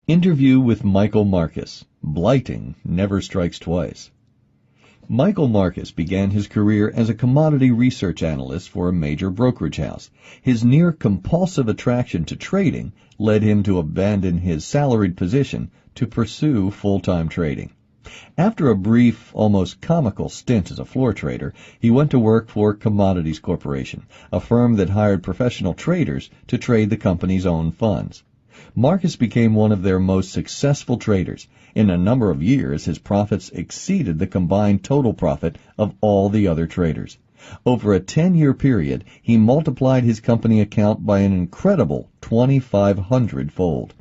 Interview with Michael Marcus. Blighting never strikes twice. Michael Marcus began his career as a commodity research analyst for a major brokerage house. His near-compulsive attraction to trading led him to abandon his salaried position to pursue full-time trading. After a brief, almost comical stint as a floor trader, he went to work for Commodities Corporation, a firm that hired professional traders to trade the company's own funds. Marcus became one of their most successful traders. In a number of years, his profits exceeded the combined total profit of all the other traders. Over a 10-year period, he multiplied his company account by an incredible 2,500-fold.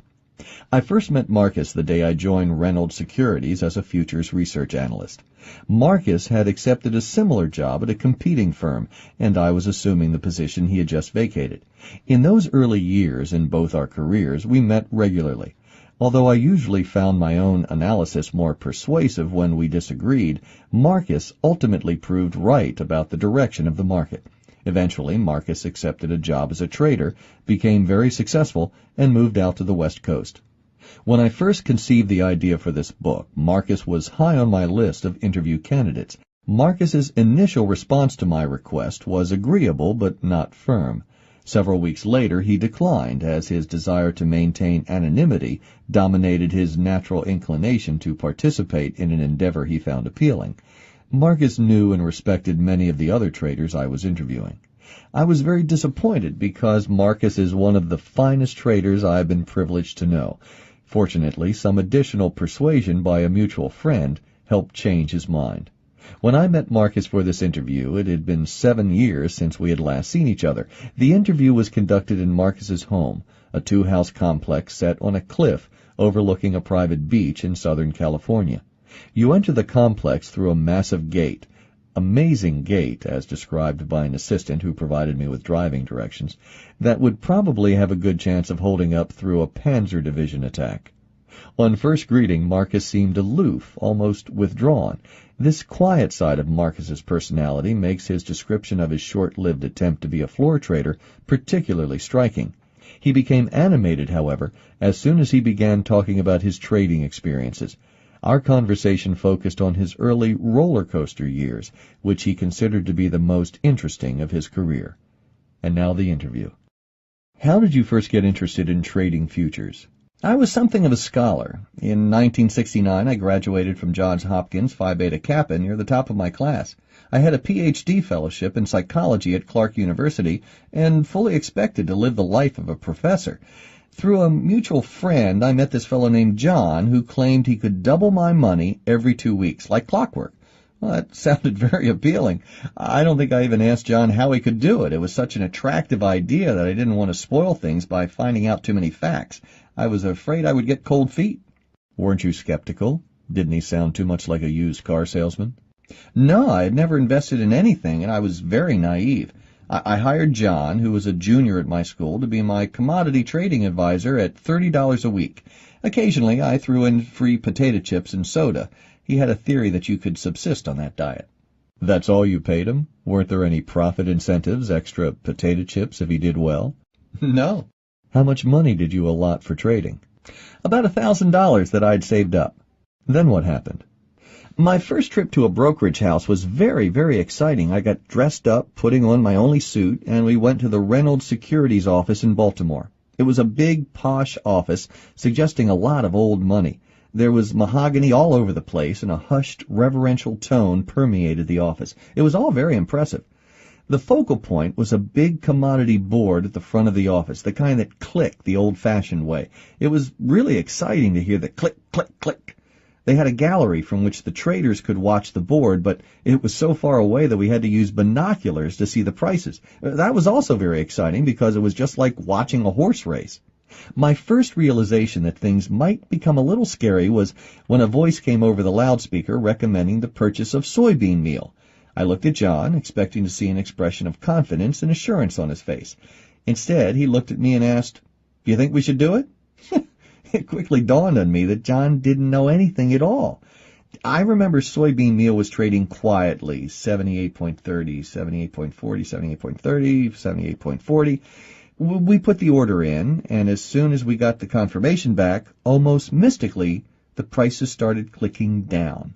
I first met Marcus the day I joined Reynolds Securities as a futures research analyst. Marcus had accepted a similar job at a competing firm, and I was assuming the position he had just vacated. In those early years in both our careers, we met regularly. Although I usually found my own analysis more persuasive when we disagreed, Marcus ultimately proved right about the direction of the market. Eventually, Marcus accepted a job as a trader, became very successful, and moved out to the West Coast. When I first conceived the idea for this book, Marcus was high on my list of interview candidates. Marcus's initial response to my request was agreeable but not firm. Several weeks later, he declined, as his desire to maintain anonymity dominated his natural inclination to participate in an endeavor he found appealing. Marcus knew and respected many of the other traders I was interviewing. I was very disappointed because Marcus is one of the finest traders I have been privileged to know. Fortunately, some additional persuasion by a mutual friend helped change his mind. When I met Marcus for this interview, it had been 7 years since we had last seen each other. The interview was conducted in Marcus's home, a two-house complex set on a cliff overlooking a private beach in Southern California. You enter the complex through a massive gate. Amazing gate, as described by an assistant who provided me with driving directions, that would probably have a good chance of holding up through a Panzer Division attack. On first greeting, Marcus seemed aloof, almost withdrawn. This quiet side of Marcus's personality makes his description of his short-lived attempt to be a floor trader particularly striking. He became animated, however, as soon as he began talking about his trading experiences. Our conversation focused on his early roller coaster years, which he considered to be the most interesting of his career. And now the interview. How did you first get interested in trading futures? I was something of a scholar. In 1969, I graduated from Johns Hopkins Phi Beta Kappa near the top of my class. I had a Ph.D. fellowship in psychology at Clark University and fully expected to live the life of a professor. Through a mutual friend, I met this fellow named John who claimed he could double my money every 2 weeks, like clockwork. Well, that sounded very appealing. I don't think I even asked John how he could do it. It was such an attractive idea that I didn't want to spoil things by finding out too many facts. I was afraid I would get cold feet. Weren't you skeptical? Didn't he sound too much like a used car salesman? No, I had never invested in anything, and I was very naive. I hired John, who was a junior at my school, to be my commodity trading advisor at $30 a week. Occasionally, I threw in free potato chips and soda. He had a theory that you could subsist on that diet. That's all you paid him? Weren't there any profit incentives, extra potato chips if he did well? No. How much money did you allot for trading? About $1,000 that I'd saved up. Then what happened? My first trip to a brokerage house was very, very exciting. I got dressed up, putting on my only suit, and we went to the Reynolds Securities office in Baltimore. It was a big, posh office, suggesting a lot of old money. There was mahogany all over the place, and a hushed, reverential tone permeated the office. It was all very impressive. The focal point was a big commodity board at the front of the office, the kind that clicked the old-fashioned way. It was really exciting to hear the click, click, click. They had a gallery from which the traders could watch the board, but it was so far away that we had to use binoculars to see the prices. That was also very exciting because it was just like watching a horse race. My first realization that things might become a little scary was when a voice came over the loudspeaker recommending the purchase of soybean meal. I looked at John, expecting to see an expression of confidence and assurance on his face. Instead, he looked at me and asked, "Do you think we should do it?" It quickly dawned on me that John didn't know anything at all. I remember soybean meal was trading quietly, 78.30, 78.40, 78.30, 78.40. We put the order in, and as soon as we got the confirmation back, almost mystically, the prices started clicking down.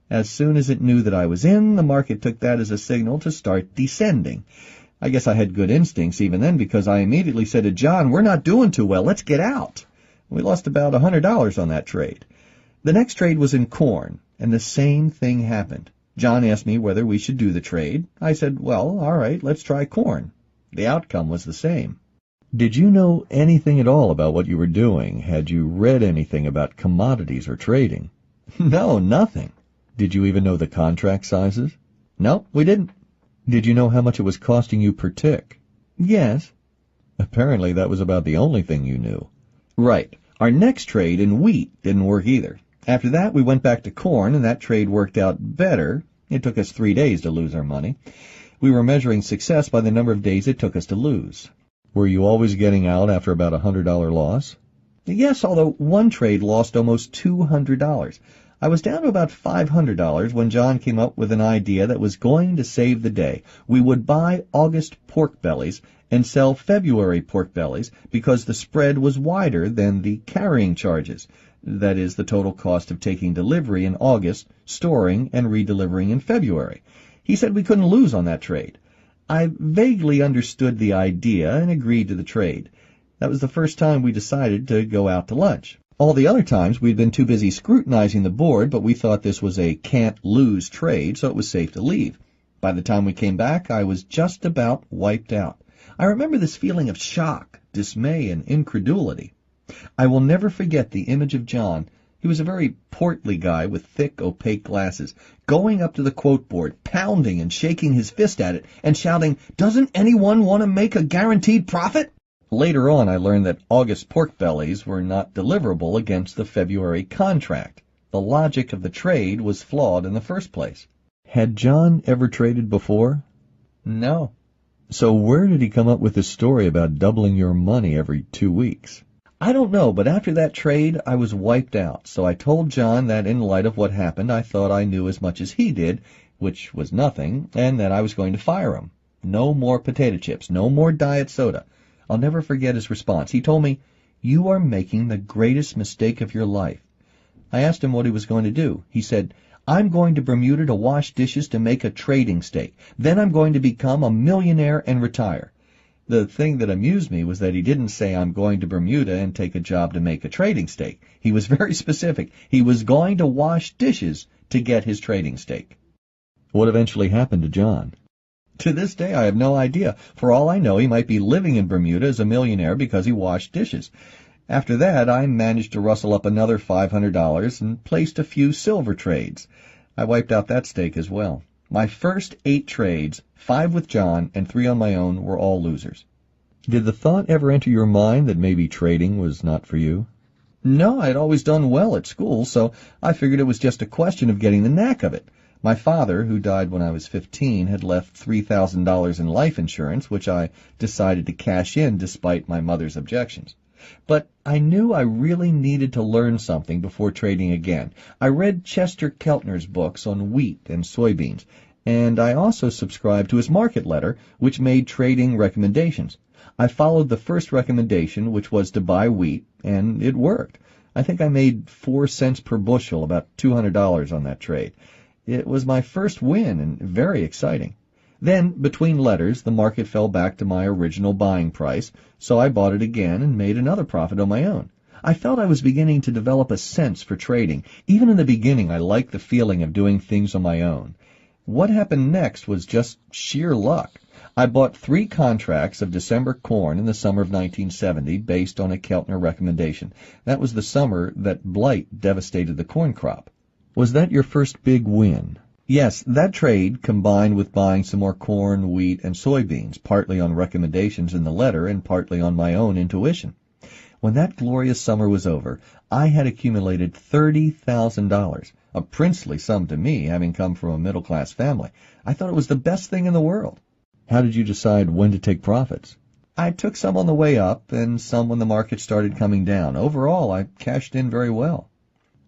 As soon as it knew that I was in, the market took that as a signal to start descending. I guess I had good instincts even then, because I immediately said to John, "We're not doing too well, let's get out." We lost about $100 on that trade. The next trade was in corn, and the same thing happened. John asked me whether we should do the trade. I said, "Well, all right, let's try corn." The outcome was the same. Did you know anything at all about what you were doing? Had you read anything about commodities or trading? No, nothing. Did you even know the contract sizes? No, we didn't. Did you know how much it was costing you per tick? Yes. Apparently that was about the only thing you knew. Right. Our next trade in wheat didn't work either. After that, we went back to corn, and that trade worked out better. It took us 3 days to lose our money. We were measuring success by the number of days it took us to lose. Were you always getting out after about $100 loss? Yes, although one trade lost almost $200. I was down to about $500 when John came up with an idea that was going to save the day. We would buy August pork bellies and sell February pork bellies because the spread was wider than the carrying charges. That is, the total cost of taking delivery in August, storing, and redelivering in February. He said we couldn't lose on that trade. I vaguely understood the idea and agreed to the trade. That was the first time we decided to go out to lunch. All the other times we'd been too busy scrutinizing the board, but we thought this was a can't-lose trade, so it was safe to leave. By the time we came back, I was just about wiped out. I remember this feeling of shock, dismay, and incredulity. I will never forget the image of John. He was a very portly guy with thick, opaque glasses, going up to the quote board, pounding and shaking his fist at it, and shouting, "Doesn't anyone want to make a guaranteed profit?" Later on, I learned that August pork bellies were not deliverable against the February contract. The logic of the trade was flawed in the first place. Had John ever traded before? No. So where did he come up with this story about doubling your money every 2 weeks? I don't know, but after that trade, I was wiped out, so I told John that in light of what happened, I thought I knew as much as he did, which was nothing, and that I was going to fire him. No more potato chips, no more diet soda. I'll never forget his response. He told me, "You are making the greatest mistake of your life." I asked him what he was going to do. He said, "I'm going to Bermuda to wash dishes to make a trading stake. Then I'm going to become a millionaire and retire." The thing that amused me was that he didn't say, "I'm going to Bermuda and take a job to make a trading stake." He was very specific. He was going to wash dishes to get his trading stake. What eventually happened to John? To this day, I have no idea. For all I know, he might be living in Bermuda as a millionaire because he washed dishes. After that, I managed to rustle up another $500 and placed a few silver trades. I wiped out that stake as well. My first 8 trades, 5 with John and 3 on my own, were all losers. Did the thought ever enter your mind that maybe trading was not for you? No, I had always done well at school, so I figured it was just a question of getting the knack of it. My father, who died when I was 15, had left $3,000 in life insurance, which I decided to cash in despite my mother's objections. But I knew I really needed to learn something before trading again. I read Chester Keltner's books on wheat and soybeans, and I also subscribed to his market letter, which made trading recommendations. I followed the first recommendation, which was to buy wheat, and it worked. I think I made 4 cents per bushel, about $200 on that trade. It was my first win and very exciting. Then, between letters, the market fell back to my original buying price, so I bought it again and made another profit on my own. I felt I was beginning to develop a sense for trading. Even in the beginning, I liked the feeling of doing things on my own. What happened next was just sheer luck. I bought 3 contracts of December corn in the summer of 1970 based on a Keltner recommendation. That was the summer that blight devastated the corn crop. Was that your first big win? Yes, that trade combined with buying some more corn, wheat, and soybeans, partly on recommendations in the letter and partly on my own intuition. When that glorious summer was over, I had accumulated $30,000, a princely sum to me, having come from a middle-class family. I thought it was the best thing in the world. How did you decide when to take profits? I took some on the way up and some when the market started coming down. Overall, I cashed in very well.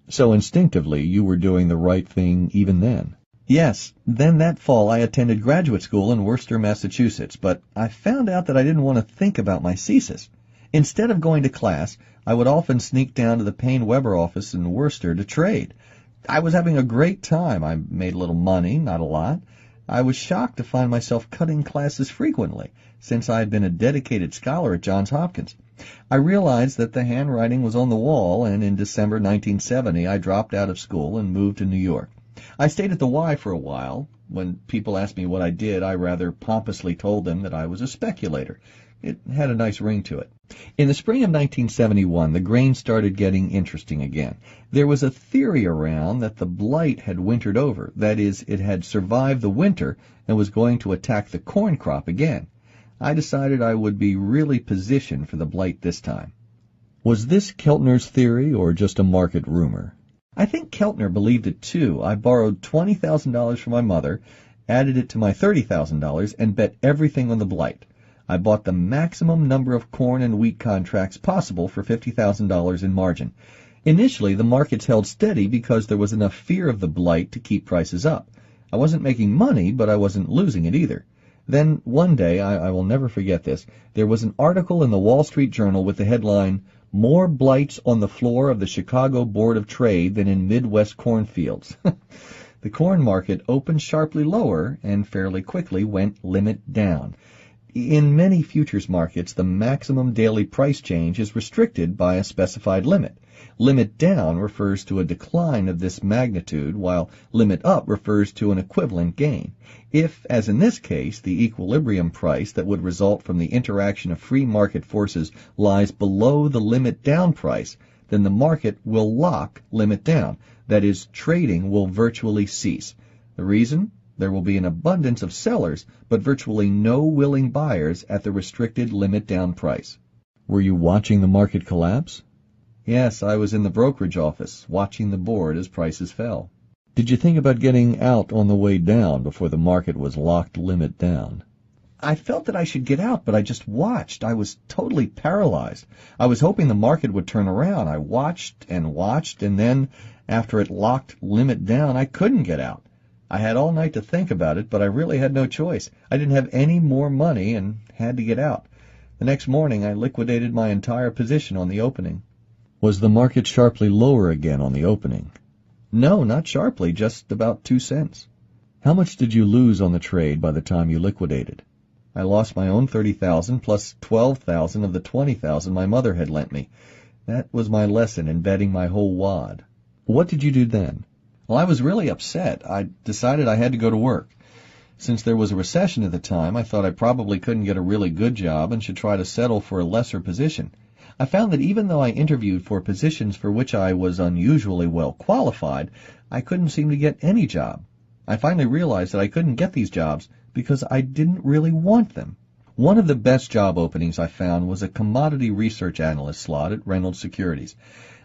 So instinctively, you were doing the right thing even then. Yes, then that fall I attended graduate school in Worcester, Massachusetts, but I found out that I didn't want to think about my thesis. Instead of going to class, I would often sneak down to the Payne-Weber office in Worcester to trade. I was having a great time. I made a little money, not a lot. I was shocked to find myself cutting classes frequently, since I had been a dedicated scholar at Johns Hopkins. I realized that the handwriting was on the wall, and in December 1970 I dropped out of school and moved to New York. I stayed at the Y for a while. When people asked me what I did, I rather pompously told them that I was a speculator. It had a nice ring to it. In the spring of 1971, the grain started getting interesting again. There was a theory around that the blight had wintered over. That is, it had survived the winter and was going to attack the corn crop again. I decided I would be really positioned for the blight this time. Was this Keltner's theory or just a market rumor? I think Keltner believed it too. I borrowed $20,000 from my mother, added it to my $30,000, and bet everything on the blight. I bought the maximum number of corn and wheat contracts possible for $50,000 in margin. Initially, the markets held steady because there was enough fear of the blight to keep prices up. I wasn't making money, but I wasn't losing it either. Then, one day, I will never forget this, there was an article in the Wall Street Journal with the headline, "More blights on the floor of the Chicago Board of Trade than in Midwest cornfields." The corn market opened sharply lower and fairly quickly went limit down. In many futures markets, the maximum daily price change is restricted by a specified limit. Limit down refers to a decline of this magnitude, while limit up refers to an equivalent gain. If, as in this case, the equilibrium price that would result from the interaction of free market forces lies below the limit down price, then the market will lock limit down. That is, trading will virtually cease. The reason? There will be an abundance of sellers, but virtually no willing buyers at the restricted limit down price. Were you watching the market collapse? Yes, I was in the brokerage office, watching the board as prices fell. Did you think about getting out on the way down before the market was locked limit down? I felt that I should get out, but I just watched. I was totally paralyzed. I was hoping the market would turn around. I watched, and then, after it locked limit down, I couldn't get out. I had all night to think about it, but I really had no choice. I didn't have any more money and had to get out. The next morning, I liquidated my entire position on the opening. Was the market sharply lower again on the opening? No, not sharply, just about 2 cents. How much did you lose on the trade by the time you liquidated? I lost my own $30,000 plus $12,000 of the $20,000 my mother had lent me. That was my lesson in betting my whole wad. What did you do then? Well, I was really upset. I decided I had to go to work. Since there was a recession at the time, I thought I probably couldn't get a really good job and should try to settle for a lesser position. I found that even though I interviewed for positions for which I was unusually well qualified, I couldn't seem to get any job. I finally realized that I couldn't get these jobs because I didn't really want them. One of the best job openings I found was a commodity research analyst slot at Reynolds Securities.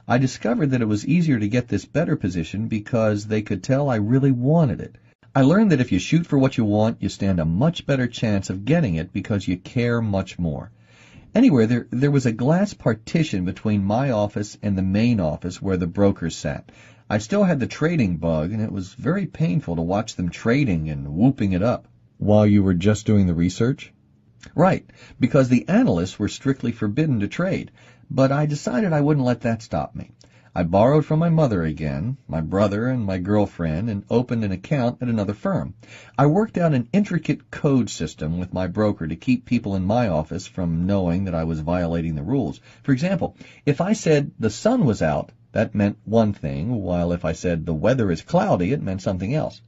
I discovered that it was easier to get this better position because they could tell I really wanted it. I learned that if you shoot for what you want, you stand a much better chance of getting it because you care much more. Anyway, there was a glass partition between my office and the main office where the brokers sat. I still had the trading bug, and it was very painful to watch them trading and whooping it up. While you were just doing the research? Right, because the analysts were strictly forbidden to trade. But I decided I wouldn't let that stop me. I borrowed from my mother again, my brother, and my girlfriend, and opened an account at another firm. I worked out an intricate code system with my broker to keep people in my office from knowing that I was violating the rules. For example, if I said the sun was out, that meant one thing, while if I said the weather is cloudy, it meant something else.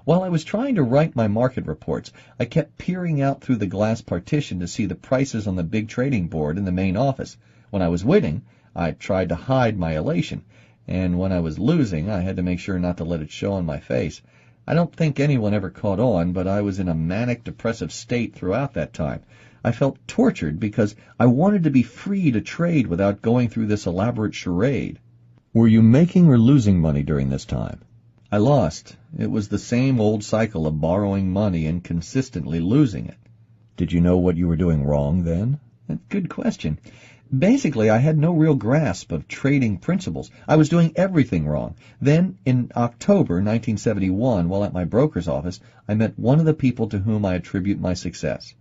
While I was trying to write my market reports, I kept peering out through the glass partition to see the prices on the big trading board in the main office. When I was winning, I tried to hide my elation, and when I was losing, I had to make sure not to let it show on my face. I don't think anyone ever caught on, but I was in a manic depressive state throughout that time. I felt tortured because I wanted to be free to trade without going through this elaborate charade. Were you making or losing money during this time? I lost. It was the same old cycle of borrowing money and consistently losing it. Did you know what you were doing wrong then? Good question. Basically, I had no real grasp of trading principles. I was doing everything wrong. Then, in October 1971, while at my broker's office, I met one of the people to whom I attribute my success.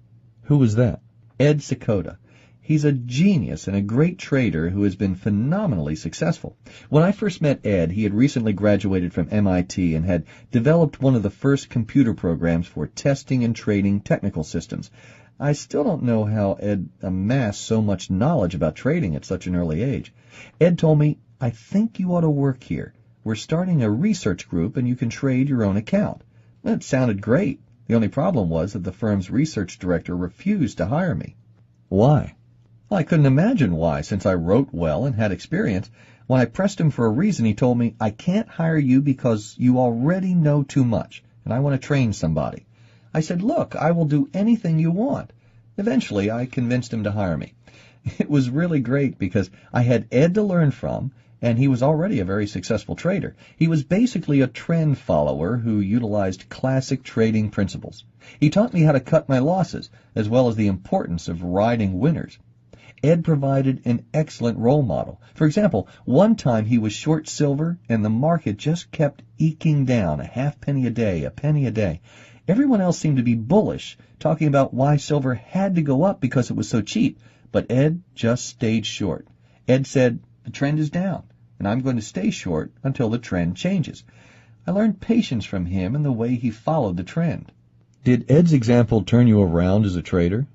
Who was that? Ed Sakota. He's a genius and a great trader who has been phenomenally successful. When I first met Ed, he had recently graduated from MIT and had developed one of the first computer programs for testing and trading technical systems. I still don't know how Ed amassed so much knowledge about trading at such an early age. Ed told me, "I think you ought to work here. We're starting a research group and you can trade your own account." It sounded great. The only problem was that the firm's research director refused to hire me. Why? Well, I couldn't imagine why, since I wrote well and had experience. When I pressed him for a reason, he told me, "I can't hire you because you already know too much, and I want to train somebody." I said, "Look, I will do anything you want." Eventually, I convinced him to hire me. It was really great because I had Ed to learn from, and he was already a very successful trader. He was basically a trend follower who utilized classic trading principles. He taught me how to cut my losses, as well as the importance of riding winners. Ed provided an excellent role model. For example, one time he was short silver, and the market just kept eking down, a half penny a day, a penny a day. Everyone else seemed to be bullish, talking about why silver had to go up because it was so cheap, but Ed just stayed short. Ed said, "The trend is down, and I'm going to stay short until the trend changes." I learned patience from him and the way he followed the trend. Did Ed's example turn you around as a trader?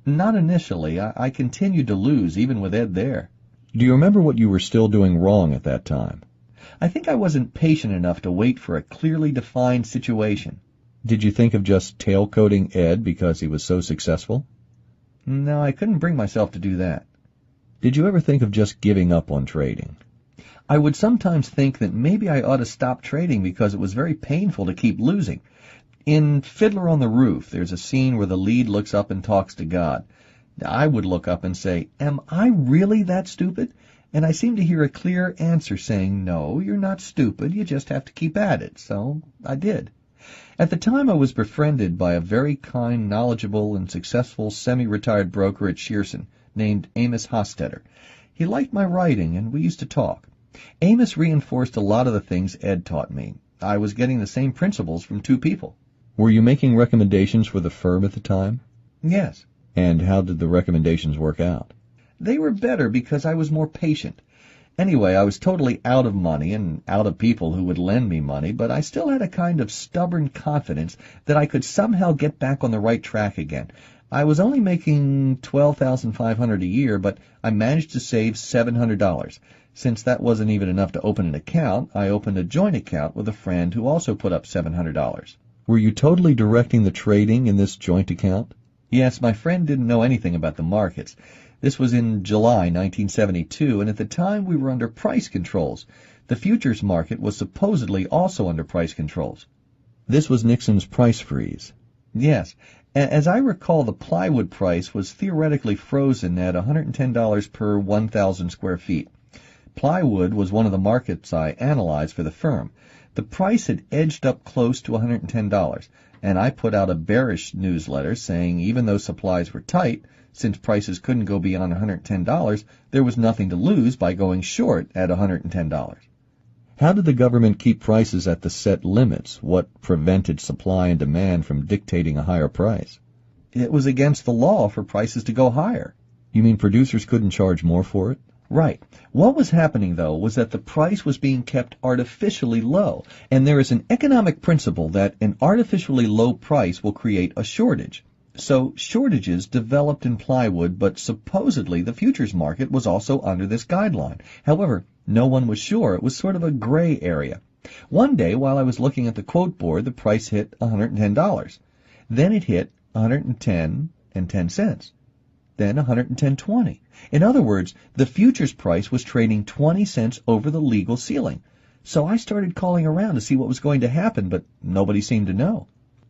Not initially. I continued to lose, even with Ed there. Do you remember what you were still doing wrong at that time? I think I wasn't patient enough to wait for a clearly defined situation. Did you think of just tailcoating Ed because he was so successful? No, I couldn't bring myself to do that. Did you ever think of just giving up on trading? I would sometimes think that maybe I ought to stop trading because it was very painful to keep losing. In Fiddler on the Roof, there's a scene where the lead looks up and talks to God. I would look up and say, "Am I really that stupid?" And I seem to hear a clear answer saying, "No, you're not stupid, you just have to keep at it." So I did. At the time, I was befriended by a very kind, knowledgeable, and successful semi-retired broker at Shearson named Amos Hostetter. He liked my writing, and we used to talk. Amos reinforced a lot of the things Ed taught me. I was getting the same principles from two people. Were you making recommendations for the firm at the time? Yes. And how did the recommendations work out? They were better because I was more patient. Anyway, I was totally out of money and out of people who would lend me money, but I still had a kind of stubborn confidence that I could somehow get back on the right track again. I was only making $12,500 a year, but I managed to save $700. Since that wasn't even enough to open an account, I opened a joint account with a friend who also put up $700. Were you totally directing the trading in this joint account? Yes, my friend didn't know anything about the markets. This was in July 1972, and at the time we were under price controls. The futures market was supposedly also under price controls. This was Nixon's price freeze. Yes. As I recall, the plywood price was theoretically frozen at $110 per 1,000 square feet. Plywood was one of the markets I analyzed for the firm. The price had edged up close to $110, and I put out a bearish newsletter saying even though supplies were tight, since prices couldn't go beyond $110, there was nothing to lose by going short at $110. How did the government keep prices at the set limits? What prevented supply and demand from dictating a higher price? It was against the law for prices to go higher. You mean producers couldn't charge more for it? Right. What was happening, though, was that the price was being kept artificially low, and there is an economic principle that an artificially low price will create a shortage. So shortages developed in plywood, but supposedly the futures market was also under this guideline. However, no one was sure. It was sort of a gray area. One day, while I was looking at the quote board, the price hit $110. Then it hit $110.10. Then $110.20. In other words, the futures price was trading 20 cents over the legal ceiling. So I started calling around to see what was going to happen, but nobody seemed to know.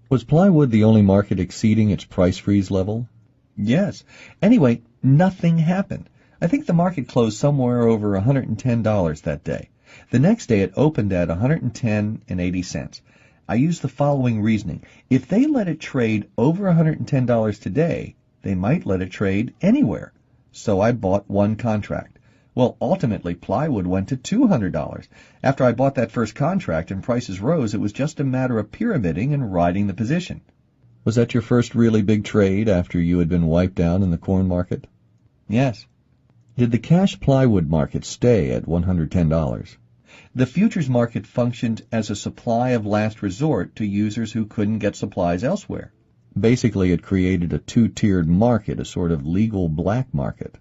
Was plywood the only market exceeding its price freeze level? Yes. Anyway, nothing happened. I think the market closed somewhere over $110 that day. The next day it opened at $110.80. I used the following reasoning. If they let it trade over $110 today, they might let it trade anywhere. So I bought one contract. Well, ultimately, plywood went to $200. After I bought that first contract and prices rose, it was just a matter of pyramiding and riding the position. Was that your first really big trade after you had been wiped out in the corn market? Yes. Did the cash plywood market stay at $110? The futures market functioned as a supply of last resort to users who couldn't get supplies elsewhere. Basically, it created a two-tiered market, a sort of legal black market.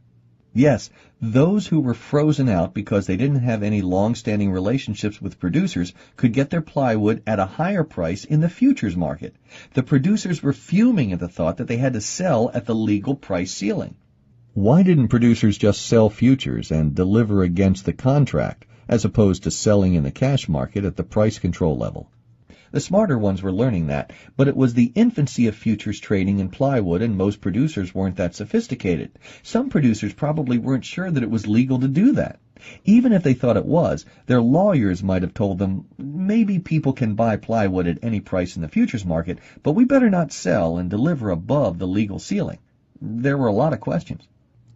Yes, those who were frozen out because they didn't have any long-standing relationships with producers could get their plywood at a higher price in the futures market. The producers were fuming at the thought that they had to sell at the legal price ceiling. Why didn't producers just sell futures and deliver against the contract, as opposed to selling in the cash market at the price control level? The smarter ones were learning that, but it was the infancy of futures trading in plywood, and most producers weren't that sophisticated. Some producers probably weren't sure that it was legal to do that. Even if they thought it was, their lawyers might have told them, maybe people can buy plywood at any price in the futures market, but we better not sell and deliver above the legal ceiling. There were a lot of questions.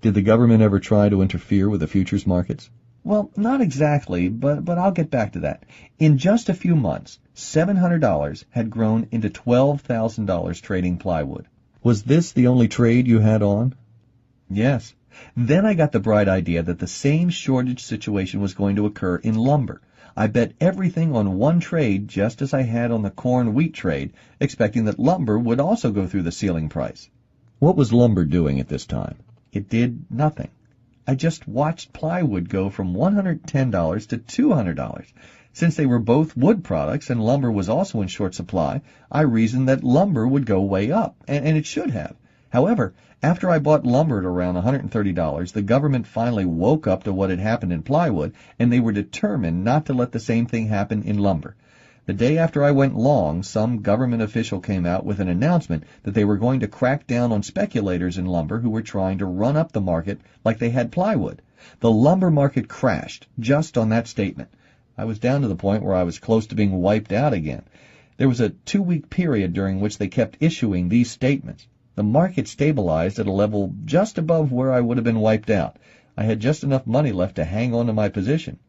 Did the government ever try to interfere with the futures markets? Well, not exactly, but I'll get back to that. In just a few months, $700 had grown into $12,000 trading plywood. Was this the only trade you had on? Yes. Then I got the bright idea that the same shortage situation was going to occur in lumber. I bet everything on one trade just as I had on the corn-wheat trade, expecting that lumber would also go through the ceiling price. What was lumber doing at this time? It did nothing. I just watched plywood go from $110 to $200. Since they were both wood products and lumber was also in short supply, I reasoned that lumber would go way up, and it should have. However, after I bought lumber at around $130, the government finally woke up to what had happened in plywood, and they were determined not to let the same thing happen in lumber. The day after I went long, some government official came out with an announcement that they were going to crack down on speculators in lumber who were trying to run up the market like they had plywood. The lumber market crashed just on that statement. I was down to the point where I was close to being wiped out again. There was a 2-week period during which they kept issuing these statements. The market stabilized at a level just above where I would have been wiped out. I had just enough money left to hang on to my position.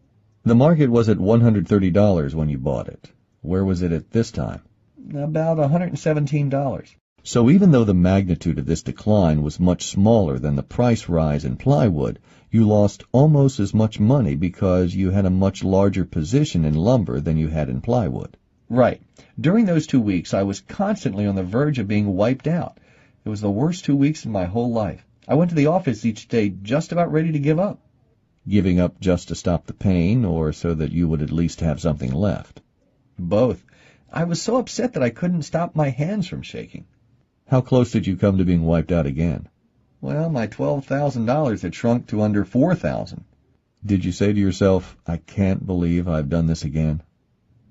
The market was at $130 when you bought it. Where was it at this time? About $117. So even though the magnitude of this decline was much smaller than the price rise in plywood, you lost almost as much money because you had a much larger position in lumber than you had in plywood. Right. During those 2 weeks, I was constantly on the verge of being wiped out. It was the worst 2 weeks in my whole life. I went to the office each day just about ready to give up. Giving up just to stop the pain, or so that you would at least have something left? Both. I was so upset that I couldn't stop my hands from shaking. How close did you come to being wiped out again? Well, my $12,000 had shrunk to under $4,000. Did you say to yourself, I can't believe I've done this again?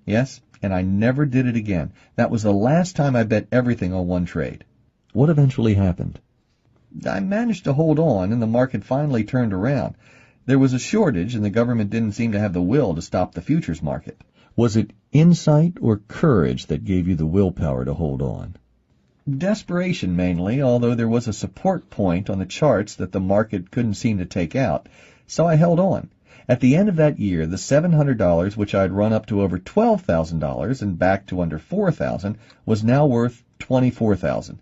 Yes, and I never did it again. That was the last time I bet everything on one trade. What eventually happened? I managed to hold on, and the market finally turned around. There was a shortage, and the government didn't seem to have the will to stop the futures market. Was it insight or courage that gave you the willpower to hold on? Desperation mainly, although there was a support point on the charts that the market couldn't seem to take out. So I held on. At the end of that year, the $700, which I'd run up to over $12,000 and back to under $4,000, was now worth $24,000.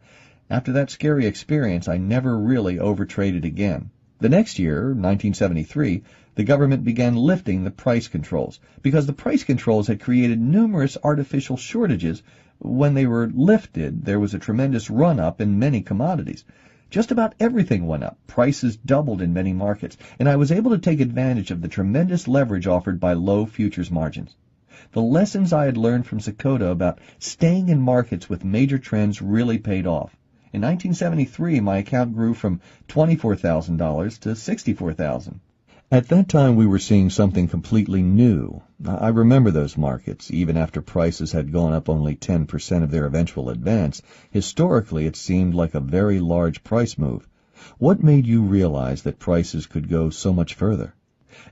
After that scary experience, I never really overtraded again. The next year, 1973, the government began lifting the price controls, because the price controls had created numerous artificial shortages. When they were lifted, there was a tremendous run-up in many commodities. Just about everything went up. Prices doubled in many markets, and I was able to take advantage of the tremendous leverage offered by low futures margins. The lessons I had learned from Sakota about staying in markets with major trends really paid off. In 1973, my account grew from $24,000 to $64,000. At that time, we were seeing something completely new. I remember those markets, even after prices had gone up only 10% of their eventual advance. Historically, it seemed like a very large price move. What made you realize that prices could go so much further?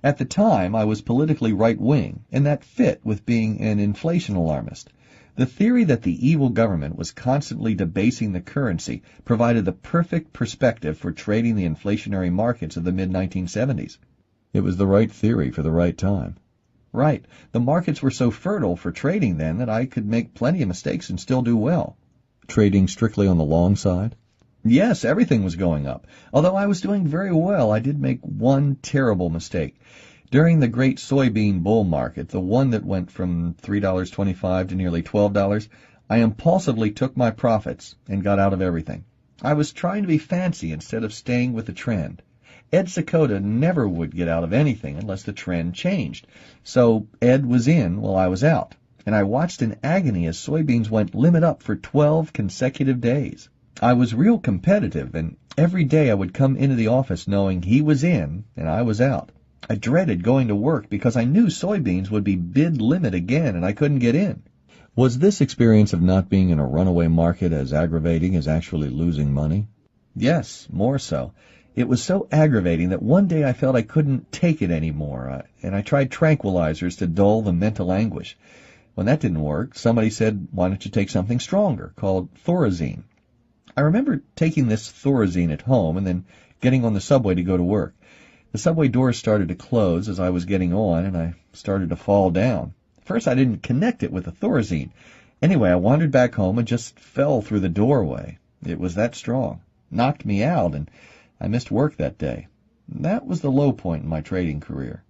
At the time, I was politically right-wing, and that fit with being an inflation alarmist. The theory that the evil government was constantly debasing the currency provided the perfect perspective for trading the inflationary markets of the mid-1970s. It was the right theory for the right time. Right. The markets were so fertile for trading then that I could make plenty of mistakes and still do well. Trading strictly on the long side? Yes, everything was going up. Although I was doing very well, I did make one terrible mistake. During the great soybean bull market, the one that went from $3.25 to nearly $12, I impulsively took my profits and got out of everything. I was trying to be fancy instead of staying with the trend. Ed Sakota never would get out of anything unless the trend changed. So Ed was in while I was out, and I watched in agony as soybeans went limit up for 12 consecutive days. I was real competitive, and every day I would come into the office knowing he was in and I was out. I dreaded going to work because I knew soybeans would be bid limit again and I couldn't get in. Was this experience of not being in a runaway market as aggravating as actually losing money? Yes, more so. It was so aggravating that one day I felt I couldn't take it anymore, and I tried tranquilizers to dull the mental anguish. When that didn't work, somebody said, "Why don't you take something stronger, called Thorazine?" I remember taking this Thorazine at home and then getting on the subway to go to work. The subway doors started to close as I was getting on, and I started to fall down. First, I didn't connect it with the Thorazine. Anyway, I wandered back home and just fell through the doorway. It was that strong. Knocked me out, and I missed work that day. That was the low point in my trading career.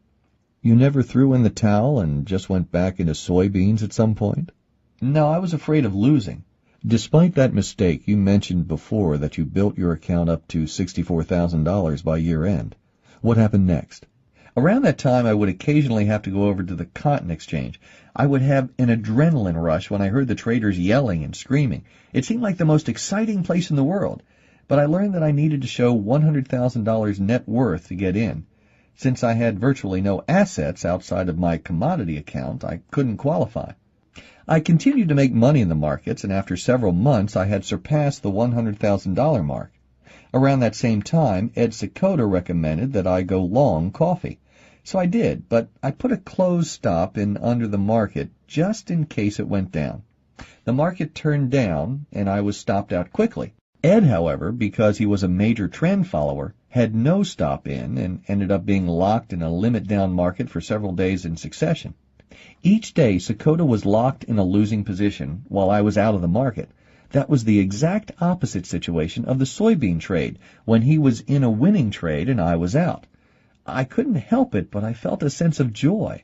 You never threw in the towel and just went back into soybeans at some point? No, I was afraid of losing. Despite that mistake, you mentioned before that you built your account up to $64,000 by year end. What happened next? Around that time, I would occasionally have to go over to the cotton exchange. I would have an adrenaline rush when I heard the traders yelling and screaming. It seemed like the most exciting place in the world. But I learned that I needed to show $100,000 net worth to get in. Since I had virtually no assets outside of my commodity account, I couldn't qualify. I continued to make money in the markets, and after several months I had surpassed the $100,000 mark. Around that same time, Ed Sakota recommended that I go long coffee. So I did, but I put a closed stop in under the market just in case it went down. The market turned down, and I was stopped out quickly. Ed, however, because he was a major trend follower, had no stop in and ended up being locked in a limit down market for several days in succession. Each day, Sakota was locked in a losing position while I was out of the market. That was the exact opposite situation of the soybean trade, when he was in a winning trade and I was out. I couldn't help it, but I felt a sense of joy.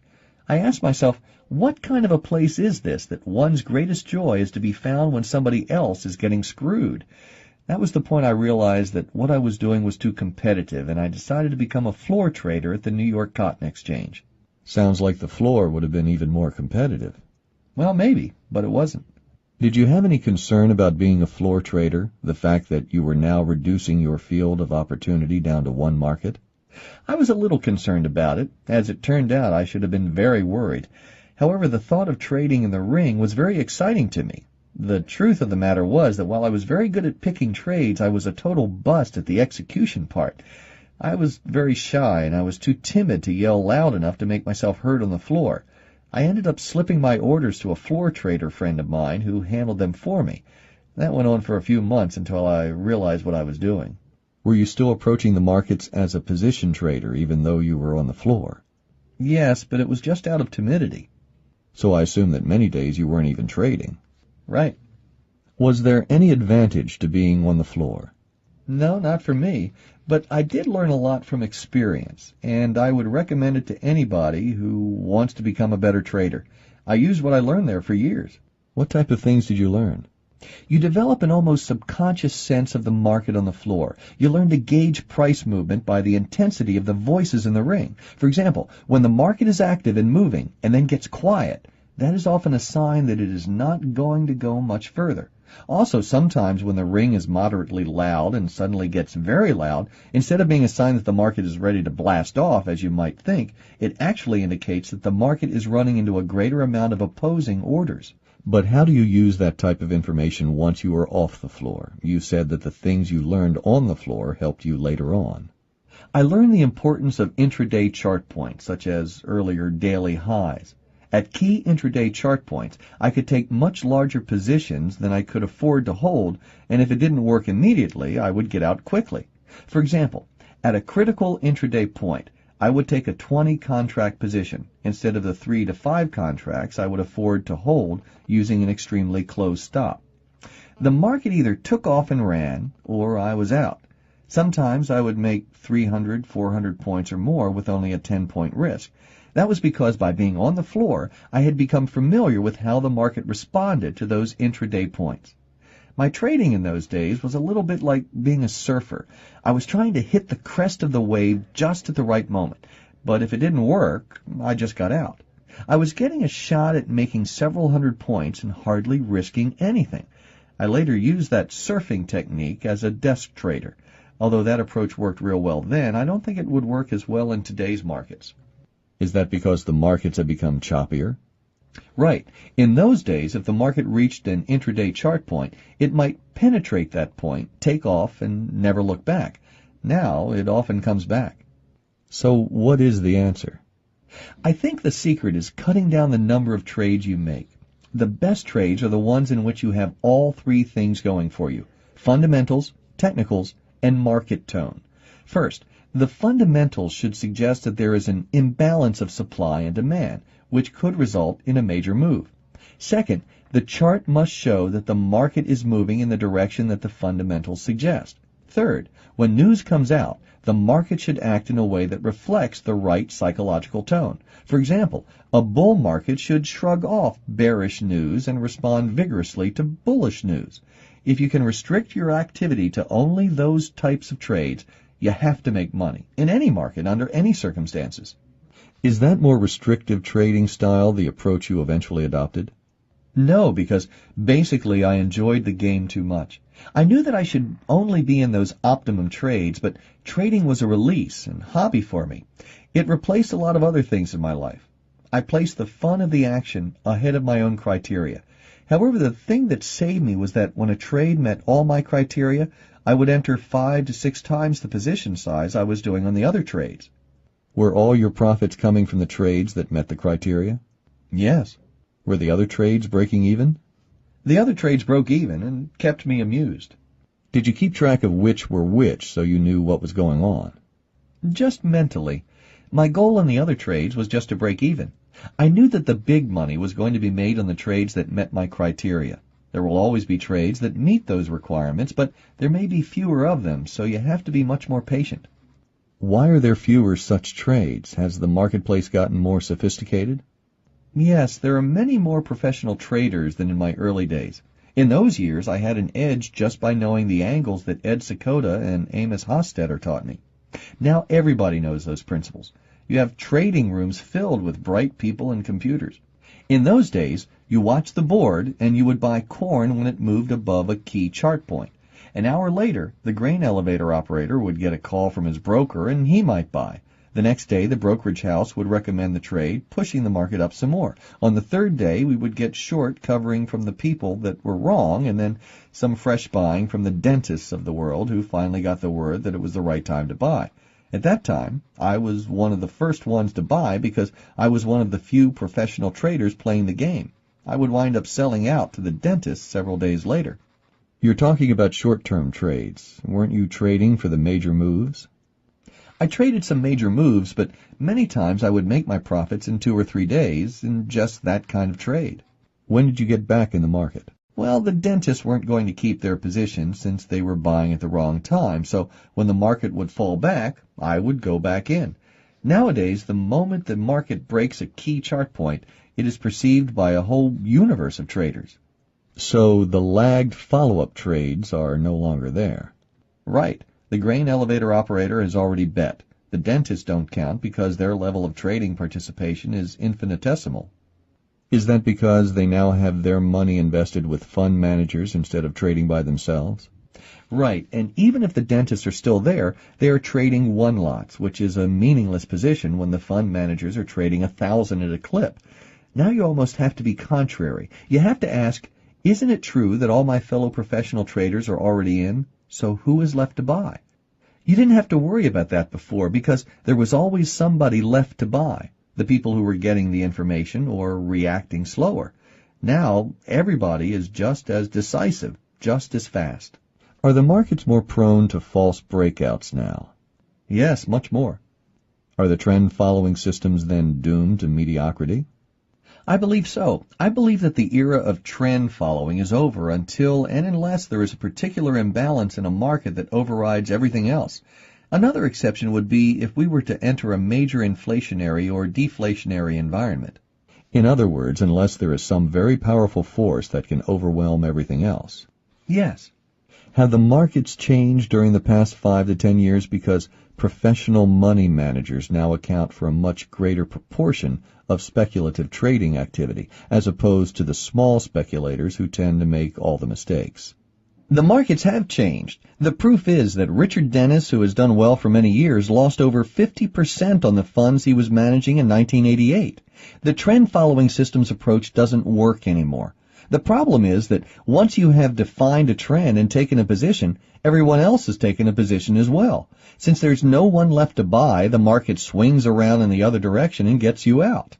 I asked myself, what kind of a place is this that one's greatest joy is to be found when somebody else is getting screwed? That was the point I realized that what I was doing was too competitive, and I decided to become a floor trader at the New York Cotton Exchange. Sounds like the floor would have been even more competitive. Well, maybe, but it wasn't. Did you have any concern about being a floor trader, the fact that you were now reducing your field of opportunity down to one market? I was a little concerned about it. As it turned out, I should have been very worried. However, the thought of trading in the ring was very exciting to me. The truth of the matter was that while I was very good at picking trades, I was a total bust at the execution part. I was very shy, and I was too timid to yell loud enough to make myself heard on the floor. I ended up slipping my orders to a floor trader friend of mine who handled them for me. That went on for a few months until I realized what I was doing. Were you still approaching the markets as a position trader, even though you were on the floor? Yes, but it was just out of timidity. So I assume that many days you weren't even trading. Right. Was there any advantage to being on the floor? No, not for me, but I did learn a lot from experience, and I would recommend it to anybody who wants to become a better trader. I used what I learned there for years. What type of things did you learn? You develop an almost subconscious sense of the market on the floor. You learn to gauge price movement by the intensity of the voices in the ring. For example, when the market is active and moving and then gets quiet, that is often a sign that it is not going to go much further. Also, sometimes when the ring is moderately loud and suddenly gets very loud, instead of being a sign that the market is ready to blast off, as you might think, it actually indicates that the market is running into a greater amount of opposing orders. But how do you use that type of information once you are off the floor? You said that the things you learned on the floor helped you later on. I learned the importance of intraday chart points, such as earlier daily highs. At key intraday chart points, I could take much larger positions than I could afford to hold, and if it didn't work immediately, I would get out quickly. For example, at a critical intraday point, I would take a 20-contract position instead of the 3 to 5 contracts I would afford to hold using an extremely close stop. The market either took off and ran, or I was out. Sometimes I would make 300, 400 points or more with only a 10-point risk. That was because by being on the floor, I had become familiar with how the market responded to those intraday points. My trading in those days was a little bit like being a surfer. I was trying to hit the crest of the wave just at the right moment, but if it didn't work, I just got out. I was getting a shot at making several hundred points and hardly risking anything. I later used that surfing technique as a desk trader. Although that approach worked real well then, I don't think it would work as well in today's markets. Is that because the markets have become choppier? Right. In those days, if the market reached an intraday chart point, it might penetrate that point, take off, and never look back. Now, it often comes back. So what is the answer? I think the secret is cutting down the number of trades you make. The best trades are the ones in which you have all three things going for you: fundamentals, technicals, and market tone. First, the fundamentals should suggest that there is an imbalance of supply and demand, which could result in a major move. Second, the chart must show that the market is moving in the direction that the fundamentals suggest. Third, when news comes out, the market should act in a way that reflects the right psychological tone. For example, a bull market should shrug off bearish news and respond vigorously to bullish news. If you can restrict your activity to only those types of trades, you have to make money in any market under any circumstances. Is that more restrictive trading style the approach you eventually adopted? No, because basically I enjoyed the game too much. I knew that I should only be in those optimum trades, but trading was a release and hobby for me. It replaced a lot of other things in my life. I placed the fun of the action ahead of my own criteria. However, the thing that saved me was that when a trade met all my criteria, I would enter 5 to 6 times the position size I was doing on the other trades. Were all your profits coming from the trades that met the criteria? Yes. Were the other trades breaking even? The other trades broke even and kept me amused. Did you keep track of which were which so you knew what was going on? Just mentally. My goal in the other trades was just to break even. I knew that the big money was going to be made on the trades that met my criteria. There will always be trades that meet those requirements, but there may be fewer of them, so you have to be much more patient. Why are there fewer such trades? Has the marketplace gotten more sophisticated? Yes, there are many more professional traders than in my early days. In those years, I had an edge just by knowing the angles that Ed Seykota and Amos Hofstadter taught me. Now everybody knows those principles. You have trading rooms filled with bright people and computers. In those days, you watched the board and you would buy corn when it moved above a key chart point. An hour later, the grain elevator operator would get a call from his broker and he might buy. The next day, the brokerage house would recommend the trade, pushing the market up some more. On the third day, we would get short covering from the people that were wrong, and then some fresh buying from the dentists of the world who finally got the word that it was the right time to buy. At that time, I was one of the first ones to buy because I was one of the few professional traders playing the game. I would wind up selling out to the dentists several days later. You're talking about short-term trades. Weren't you trading for the major moves? I traded some major moves, but many times I would make my profits in 2 or 3 days in just that kind of trade. When did you get back in the market? Well, the dentists weren't going to keep their position since they were buying at the wrong time, so when the market would fall back, I would go back in. Nowadays, the moment the market breaks a key chart point, it is perceived by a whole universe of traders. So the lagged follow-up trades are no longer there. Right. The grain elevator operator has already bet. The dentists don't count because their level of trading participation is infinitesimal. Is that because they now have their money invested with fund managers instead of trading by themselves? Right, and even if the dentists are still there, they are trading one lots, which is a meaningless position when the fund managers are trading 1,000 at a clip. Now you almost have to be contrary. You have to ask, isn't it true that all my fellow professional traders are already in? So who is left to buy? You didn't have to worry about that before because there was always somebody left to buy. the people who were getting the information or reacting slower. Now, everybody is just as decisive, just as fast. Are the markets more prone to false breakouts now? Yes, much more. Are the trend-following systems then doomed to mediocrity? I believe so. I believe that the era of trend following is over until and unless there is a particular imbalance in a market that overrides everything else. Another exception would be if we were to enter a major inflationary or deflationary environment. In other words, unless there is some very powerful force that can overwhelm everything else. Yes. Have the markets changed during the past 5 to 10 years because professional money managers now account for a much greater proportion of speculative trading activity, as opposed to the small speculators who tend to make all the mistakes? The markets have changed. The proof is that Richard Dennis, who has done well for many years, lost over 50% on the funds he was managing in 1988. The trend-following systems approach doesn't work anymore. The problem is that once you have defined a trend and taken a position, everyone else has taken a position as well. Since there's no one left to buy, the market swings around in the other direction and gets you out.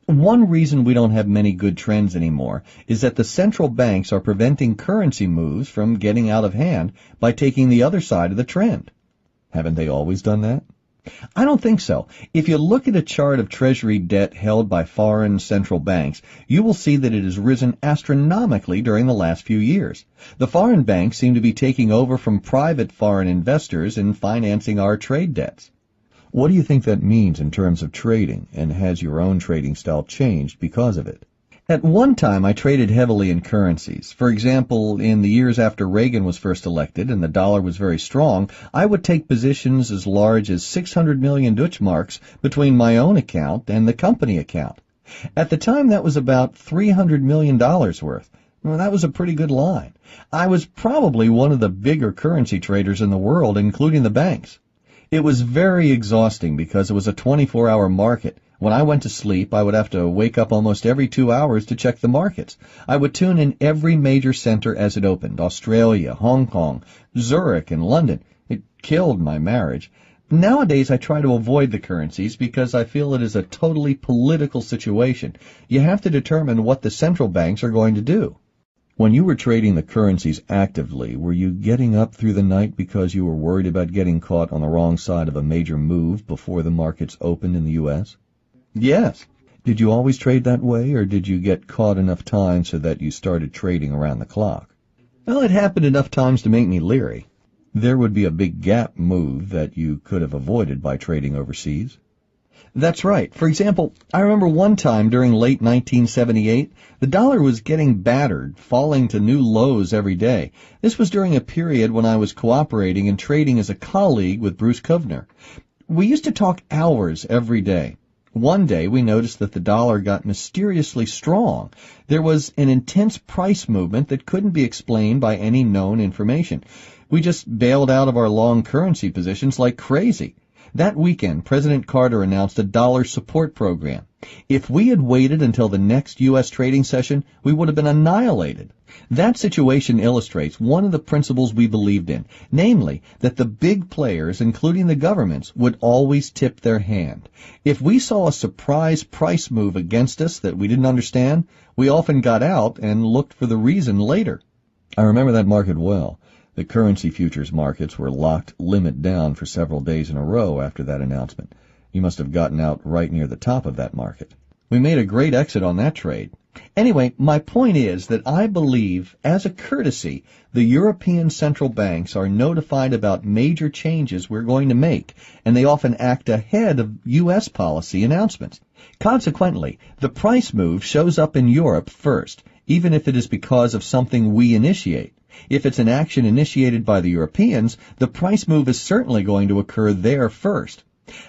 One reason we don't have many good trends anymore is that the central banks are preventing currency moves from getting out of hand by taking the other side of the trend. Haven't they always done that? I don't think so. If you look at a chart of Treasury debt held by foreign central banks, you will see that it has risen astronomically during the last few years. The foreign banks seem to be taking over from private foreign investors in financing our trade debts. What do you think that means in terms of trading, and has your own trading style changed because of it? At one time, I traded heavily in currencies. For example, in the years after Reagan was first elected and the dollar was very strong, I would take positions as large as 600 million Deutschmarks between my own account and the company account. At the time, that was about $300 million worth. Well, that was a pretty good line. I was probably one of the bigger currency traders in the world, including the banks. It was very exhausting because it was a 24-hour market. When I went to sleep, I would have to wake up almost every 2 hours to check the markets. I would tune in every major center as it opened: Australia, Hong Kong, Zurich, and London. It killed my marriage. Nowadays, I try to avoid the currencies because I feel it is a totally political situation. You have to determine what the central banks are going to do. When you were trading the currencies actively, were you getting up through the night because you were worried about getting caught on the wrong side of a major move before the markets opened in the U.S.? Yes. Did you always trade that way, or did you get caught enough times so that you started trading around the clock? Well, it happened enough times to make me leery. There would be a big gap move that you could have avoided by trading overseas. That's right. For example, I remember one time during late 1978, the dollar was getting battered, falling to new lows every day. This was during a period when I was cooperating and trading as a colleague with Bruce Kovner. We used to talk hours every day. One day we noticed that the dollar got mysteriously strong. There was an intense price movement that couldn't be explained by any known information. We just bailed out of our long currency positions like crazy. That weekend, President Carter announced a dollar support program. If we had waited until the next U.S. trading session, we would have been annihilated. That situation illustrates one of the principles we believed in, namely that the big players, including the governments, would always tip their hand. If we saw a surprise price move against us that we didn't understand, we often got out and looked for the reason later. I remember that market well. The currency futures markets were locked limit down for several days in a row after that announcement. You must have gotten out right near the top of that market. We made a great exit on that trade. Anyway, my point is that I believe, as a courtesy, the European central banks are notified about major changes we're going to make, and they often act ahead of U.S. policy announcements. Consequently, the price move shows up in Europe first, even if it is because of something we initiate. If it's an action initiated by the Europeans, the price move is certainly going to occur there first.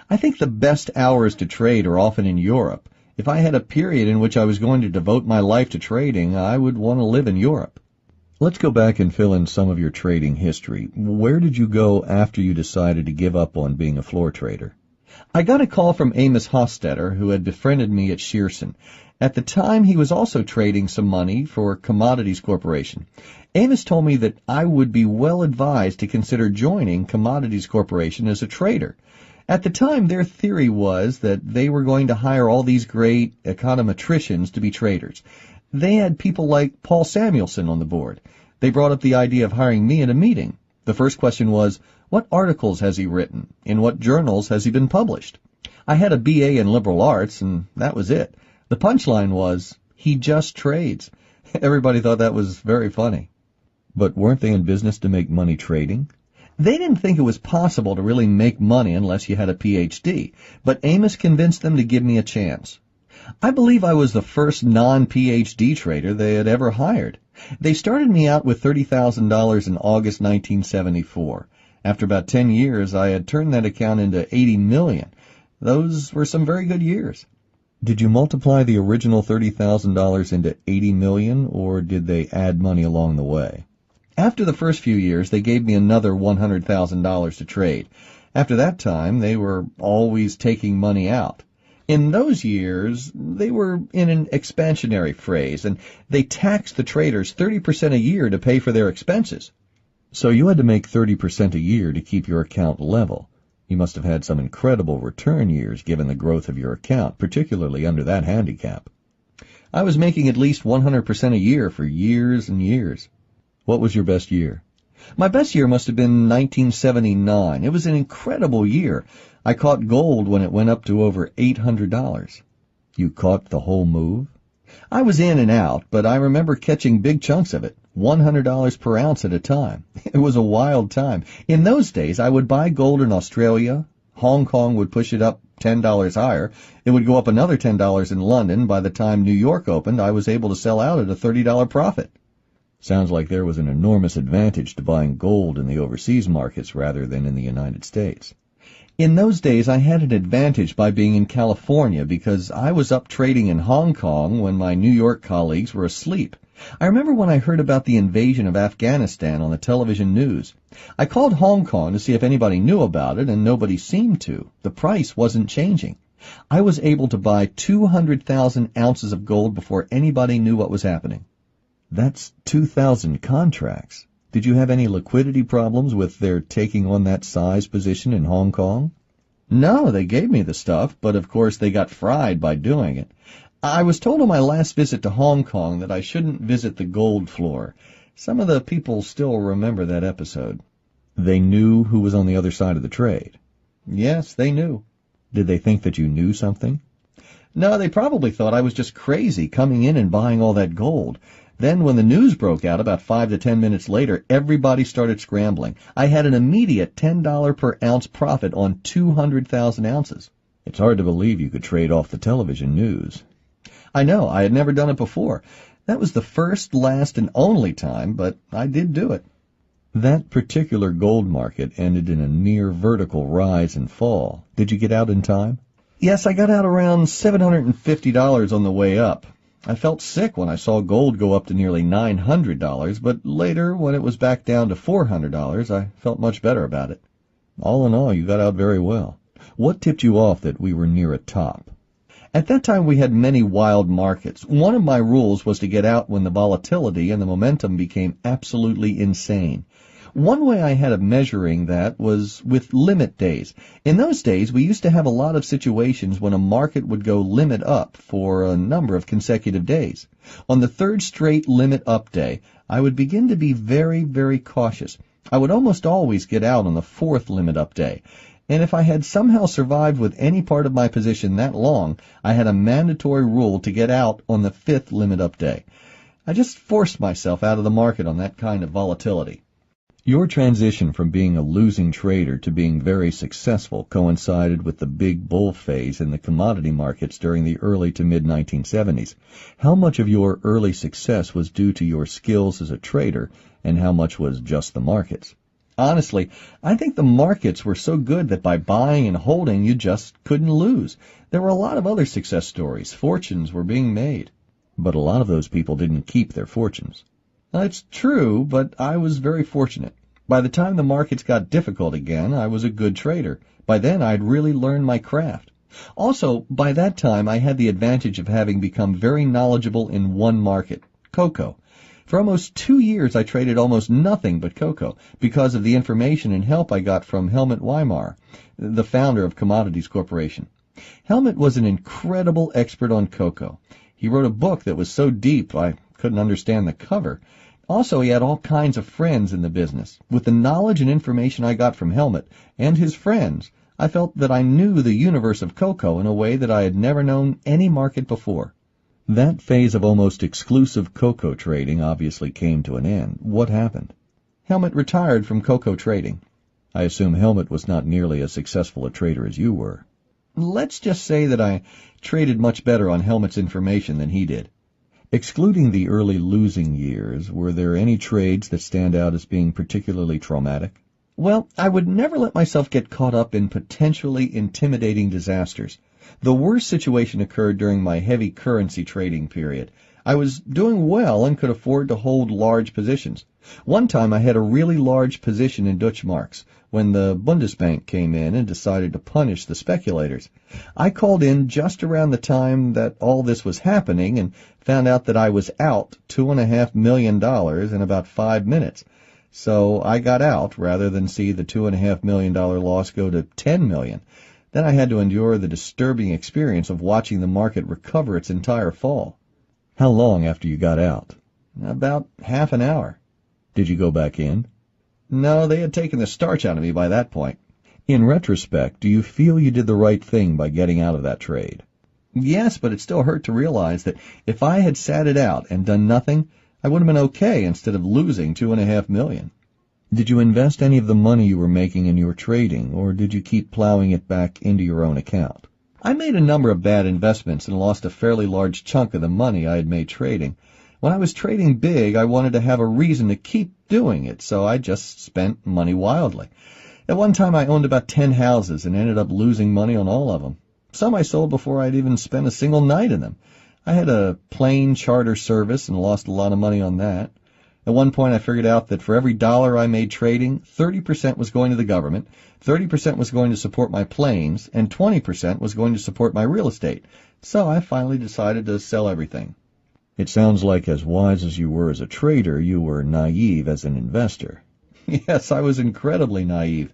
I think the best hours to trade are often in Europe. If I had a period in which I was going to devote my life to trading, I would want to live in Europe. Let's go back and fill in some of your trading history. Where did you go after you decided to give up on being a floor trader? I got a call from Amos Hofstetter, who had befriended me at Shearson. At the time, he was also trading some money for Commodities Corporation. Amos told me that I would be well advised to consider joining Commodities Corporation as a trader. At the time, their theory was that they were going to hire all these great econometricians to be traders. They had people like Paul Samuelson on the board. They brought up the idea of hiring me at a meeting. The first question was, what articles has he written? In what journals has he been published? I had a BA in liberal arts, and that was it. The punchline was, he just trades. Everybody thought that was very funny. But weren't they in business to make money trading? They didn't think it was possible to really make money unless you had a PhD, but Amos convinced them to give me a chance. I believe I was the first non-PhD trader they had ever hired. They started me out with $30,000 in August 1974. After about 10 years, I had turned that account into $80 million. Those were some very good years. Did you multiply the original $30,000 into $80 million, or did they add money along the way? After the first few years, they gave me another $100,000 to trade. After that time, they were always taking money out. In those years, they were in an expansionary phase, and they taxed the traders 30% a year to pay for their expenses. So you had to make 30% a year to keep your account level. You must have had some incredible return years given the growth of your account, particularly under that handicap. I was making at least 100% a year for years and years. What was your best year? My best year must have been 1979. It was an incredible year. I caught gold when it went up to over $800. You caught the whole move? I was in and out, but I remember catching big chunks of it, $100 per ounce at a time. It was a wild time. In those days, I would buy gold in Australia. Hong Kong would push it up $10 higher. It would go up another $10 in London. By the time New York opened, I was able to sell out at a $30 profit. Sounds like there was an enormous advantage to buying gold in the overseas markets rather than in the United States. In those days, I had an advantage by being in California because I was up trading in Hong Kong when my New York colleagues were asleep. I remember when I heard about the invasion of Afghanistan on the television news. I called Hong Kong to see if anybody knew about it, and nobody seemed to. The price wasn't changing. I was able to buy 200,000 ounces of gold before anybody knew what was happening. That's 2,000 contracts. Did you have any liquidity problems with their taking on that size position in Hong Kong? No, they gave me the stuff, but of course they got fried by doing it. I was told on my last visit to Hong Kong that I shouldn't visit the gold floor. Some of the people still remember that episode. They knew who was on the other side of the trade? Yes, they knew. Did they think that you knew something? No, they probably thought I was just crazy coming in and buying all that gold. Then when the news broke out about 5 to 10 minutes later, everybody started scrambling. I had an immediate $10 per ounce profit on 200,000 ounces. It's hard to believe you could trade off the television news. I know, I had never done it before. That was the first, last, and only time, but I did do it. That particular gold market ended in a near vertical rise and fall. Did you get out in time? Yes, I got out around $750 on the way up. I felt sick when I saw gold go up to nearly $900, but later, when it was back down to $400, I felt much better about it. All in all, you got out very well. What tipped you off that we were near a top? At that time, we had many wild markets. One of my rules was to get out when the volatility and the momentum became absolutely insane. One way I had of measuring that was with limit days. In those days, we used to have a lot of situations when a market would go limit up for a number of consecutive days. On the third straight limit up day, I would begin to be very, very cautious. I would almost always get out on the fourth limit up day. And if I had somehow survived with any part of my position that long, I had a mandatory rule to get out on the fifth limit up day. I just forced myself out of the market on that kind of volatility. Your transition from being a losing trader to being very successful coincided with the big bull phase in the commodity markets during the early to mid-1970s. How much of your early success was due to your skills as a trader, and how much was just the markets? Honestly, I think the markets were so good that by buying and holding, you just couldn't lose. There were a lot of other success stories. Fortunes were being made. But a lot of those people didn't keep their fortunes. It's true, but I was very fortunate. By the time the markets got difficult again, I was a good trader. By then, I'd really learned my craft. Also, by that time, I had the advantage of having become very knowledgeable in one market, cocoa. For almost 2 years, I traded almost nothing but cocoa because of the information and help I got from Helmut Weimar. the founder of Commodities Corporation. Helmut was an incredible expert on cocoa. He wrote a book that was so deep I couldn't understand the cover. Also, he had all kinds of friends in the business. With the knowledge and information I got from Helmut and his friends, I felt that I knew the universe of cocoa in a way that I had never known any market before. That phase of almost exclusive cocoa trading obviously came to an end. What happened? Helmut retired from cocoa trading. I assume Helmut was not nearly as successful a trader as you were. Let's just say that I traded much better on Helmut's information than he did. Excluding the early losing years, were there any trades that stand out as being particularly traumatic? Well, I would never let myself get caught up in potentially intimidating disasters. The worst situation occurred during my heavy currency trading period. I was doing well and could afford to hold large positions. One time I had a really large position in Deutschmarks when the Bundesbank came in and decided to punish the speculators. I called in just around the time that all this was happening and found out that I was out $2.5 million in about 5 minutes. So I got out rather than see the $2.5 million loss go to $10 million. Then I had to endure the disturbing experience of watching the market recover its entire fall. How long after you got out? About half an hour. Did you go back in? No, they had taken the starch out of me by that point. In retrospect, do you feel you did the right thing by getting out of that trade? Yes, but it still hurt to realize that if I had sat it out and done nothing, I would have been okay instead of losing $2.5 million. Did you invest any of the money you were making in your trading, or did you keep plowing it back into your own account? I made a number of bad investments and lost a fairly large chunk of the money I had made trading. When I was trading big, I wanted to have a reason to keep doing it, so I just spent money wildly. At one time, I owned about 10 houses and ended up losing money on all of them. Some I sold before I'd even spent a single night in them. I had a plane charter service and lost a lot of money on that. At one point, I figured out that for every dollar I made trading, 30% was going to the government, 30% was going to support my planes, and 20% was going to support my real estate. So I finally decided to sell everything. It sounds like as wise as you were as a trader, you were naive as an investor. Yes, I was incredibly naive.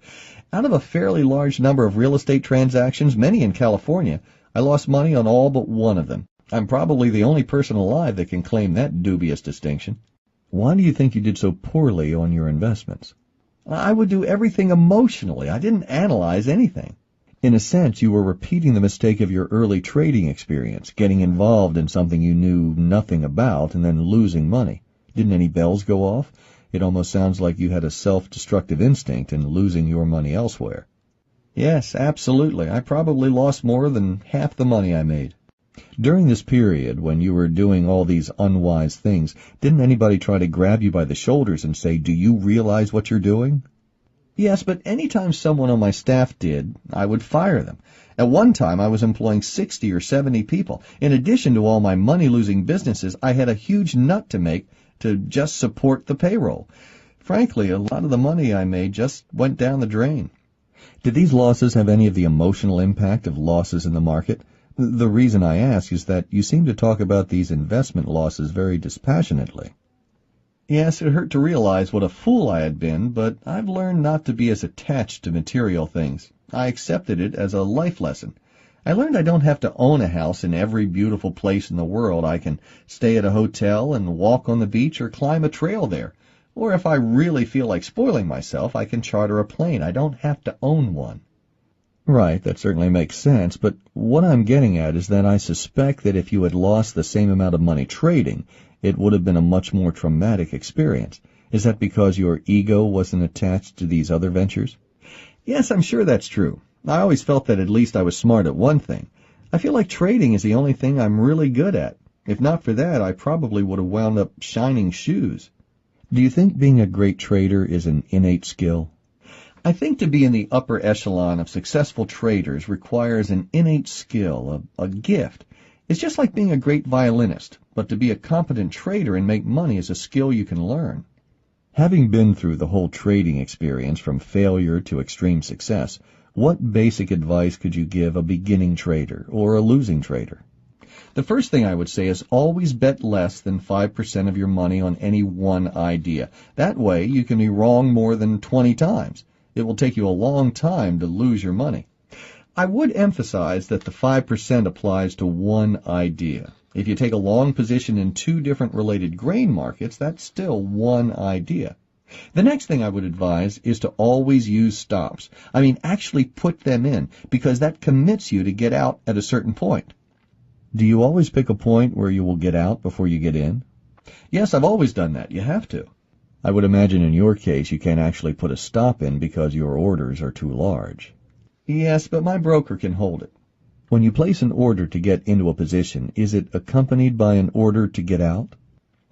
Out of a fairly large number of real estate transactions, many in California, I lost money on all but one of them. I'm probably the only person alive that can claim that dubious distinction. Why do you think you did so poorly on your investments? I would do everything emotionally. I didn't analyze anything. In a sense, you were repeating the mistake of your early trading experience, getting involved in something you knew nothing about and then losing money. Didn't any bells go off? It almost sounds like you had a self-destructive instinct in losing your money elsewhere. Yes, absolutely. I probably lost more than half the money I made. During this period, when you were doing all these unwise things, didn't anybody try to grab you by the shoulders and say, "Do you realize what you're doing?" Yes, but any time someone on my staff did, I would fire them. At one time, I was employing 60 or 70 people. In addition to all my money-losing businesses, I had a huge nut to make to just support the payroll. Frankly, a lot of the money I made just went down the drain. Did these losses have any of the emotional impact of losses in the market? The reason I ask is that you seem to talk about these investment losses very dispassionately. Yes, it hurt to realize what a fool I had been, but I've learned not to be as attached to material things. I accepted it as a life lesson. I learned I don't have to own a house in every beautiful place in the world. I can stay at a hotel and walk on the beach or climb a trail there. Or if I really feel like spoiling myself, I can charter a plane. I don't have to own one. Right, that certainly makes sense, but what I'm getting at is that I suspect that if you had lost the same amount of money trading, it would have been a much more traumatic experience. Is that because your ego wasn't attached to these other ventures? Yes, I'm sure that's true. I always felt that at least I was smart at one thing. I feel like trading is the only thing I'm really good at. If not for that, I probably would have wound up shining shoes. Do you think being a great trader is an innate skill? I think to be in the upper echelon of successful traders requires an innate skill, a gift. It's just like being a great violinist, but to be a competent trader and make money is a skill you can learn. Having been through the whole trading experience from failure to extreme success, what basic advice could you give a beginning trader or a losing trader? The first thing I would say is always bet less than 5% of your money on any one idea. That way you can be wrong more than 20 times. It will take you a long time to lose your money. I would emphasize that the 5% applies to one idea. If you take a long position in two different related grain markets, that's still one idea. The next thing I would advise is to always use stops. Actually put them in, because that commits you to get out at a certain point. Do you always pick a point where you will get out before you get in? Yes, I've always done that. You have to. I would imagine in your case you can't actually put a stop in because your orders are too large. Yes, but my broker can hold it. When you place an order to get into a position, is it accompanied by an order to get out?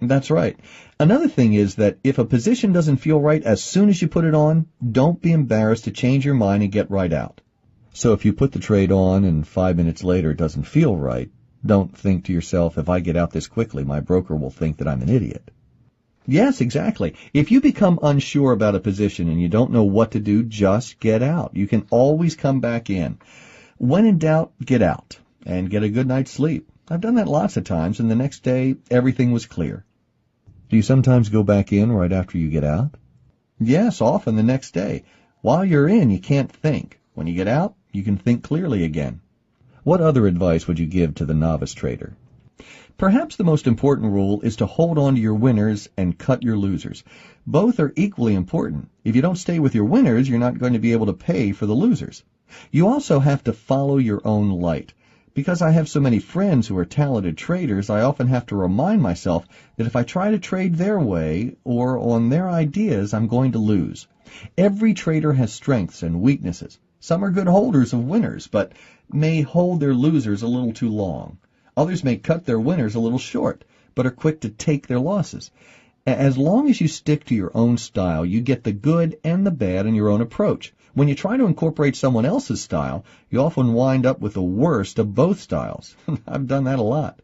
That's right. Another thing is that if a position doesn't feel right as soon as you put it on, don't be embarrassed to change your mind and get right out. So if you put the trade on and 5 minutes later it doesn't feel right, don't think to yourself, if I get out this quickly, my broker will think that I'm an idiot. Yes, exactly. If you become unsure about a position and you don't know what to do, just get out. You can always come back in. When in doubt, get out and get a good night's sleep. I've done that lots of times, and the next day, everything was clear. Do you sometimes go back in right after you get out? Yes, often the next day. While you're in, you can't think. When you get out, you can think clearly again. What other advice would you give to the novice trader? Perhaps the most important rule is to hold on to your winners and cut your losers. Both are equally important. If you don't stay with your winners, you're not going to be able to pay for the losers. You also have to follow your own light. Because I have so many friends who are talented traders, I often have to remind myself that if I try to trade their way or on their ideas, I'm going to lose. Every trader has strengths and weaknesses. Some are good holders of winners, but may hold their losers a little too long. Others may cut their winners a little short, but are quick to take their losses. As long as you stick to your own style, you get the good and the bad in your own approach. When you try to incorporate someone else's style, you often wind up with the worst of both styles. I've done that a lot.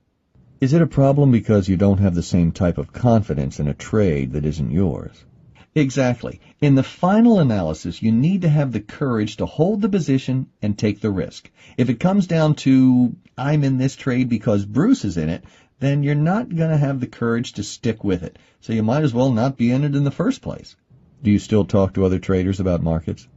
Is it a problem because you don't have the same type of confidence in a trade that isn't yours? Exactly. In the final analysis, you need to have the courage to hold the position and take the risk. If it comes down to, I'm in this trade because Bruce is in it, then you're not going to have the courage to stick with it. So you might as well not be in it in the first place. Do you still talk to other traders about markets?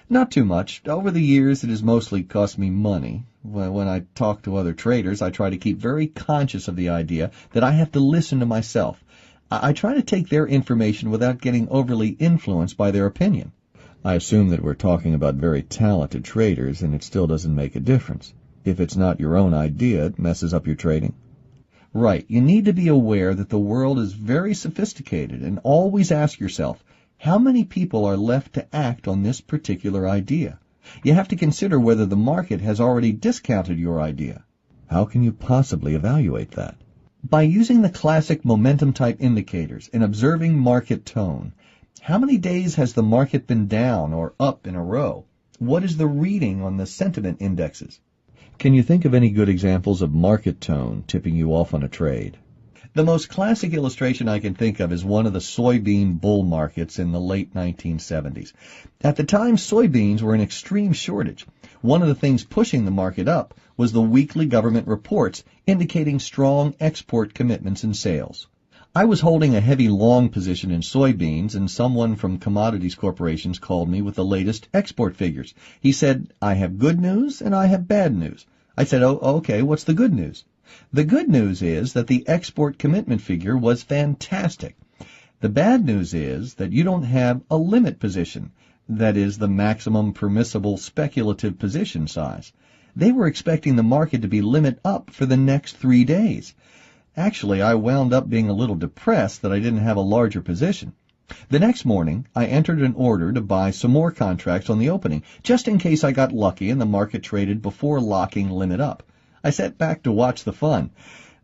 Not too much. Over the years, it has mostly cost me money. When I talk to other traders, I try to keep very conscious of the idea that I have to listen to myself. I try to take their information without getting overly influenced by their opinion. I assume that we're talking about very talented traders, and it still doesn't make a difference. If it's not your own idea, it messes up your trading. Right. You need to be aware that the world is very sophisticated, and always ask yourself, how many people are left to act on this particular idea? You have to consider whether the market has already discounted your idea. How can you possibly evaluate that? By using the classic momentum-type indicators and observing market tone. How many days has the market been down or up in a row? What is the reading on the sentiment indexes? Can you think of any good examples of market tone tipping you off on a trade? The most classic illustration I can think of is one of the soybean bull markets in the late 1970s. At the time, soybeans were in extreme shortage. One of the things pushing the market up was the weekly government reports indicating strong export commitments and sales. I was holding a heavy long position in soybeans, and someone from Commodities Corporation called me with the latest export figures. He said, I have good news and I have bad news. I said, oh, okay, what's the good news? The good news is that the export commitment figure was fantastic. The bad news is that you don't have a limit position, that is, the maximum permissible speculative position size. They were expecting the market to be limit up for the next 3 days. Actually, I wound up being a little depressed that I didn't have a larger position. The next morning, I entered an order to buy some more contracts on the opening, just in case I got lucky and the market traded before locking limit up. I sat back to watch the fun.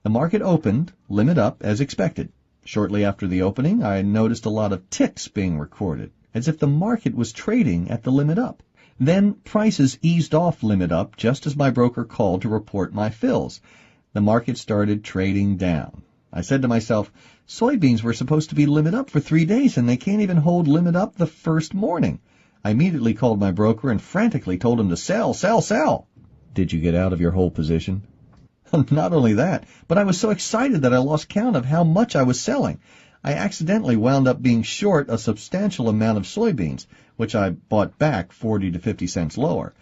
The market opened, limit up, as expected. Shortly after the opening, I noticed a lot of ticks being recorded, as if the market was trading at the limit up. Then prices eased off limit up just as my broker called to report my fills. The market started trading down. I said to myself, soybeans were supposed to be limit up for 3 days, and they can't even hold limit up the first morning. I immediately called my broker and frantically told him to sell, sell, sell. Did you get out of your whole position? Not only that, but I was so excited that I lost count of how much I was selling. I accidentally wound up being short a substantial amount of soybeans, which I bought back 40 to 50 cents lower.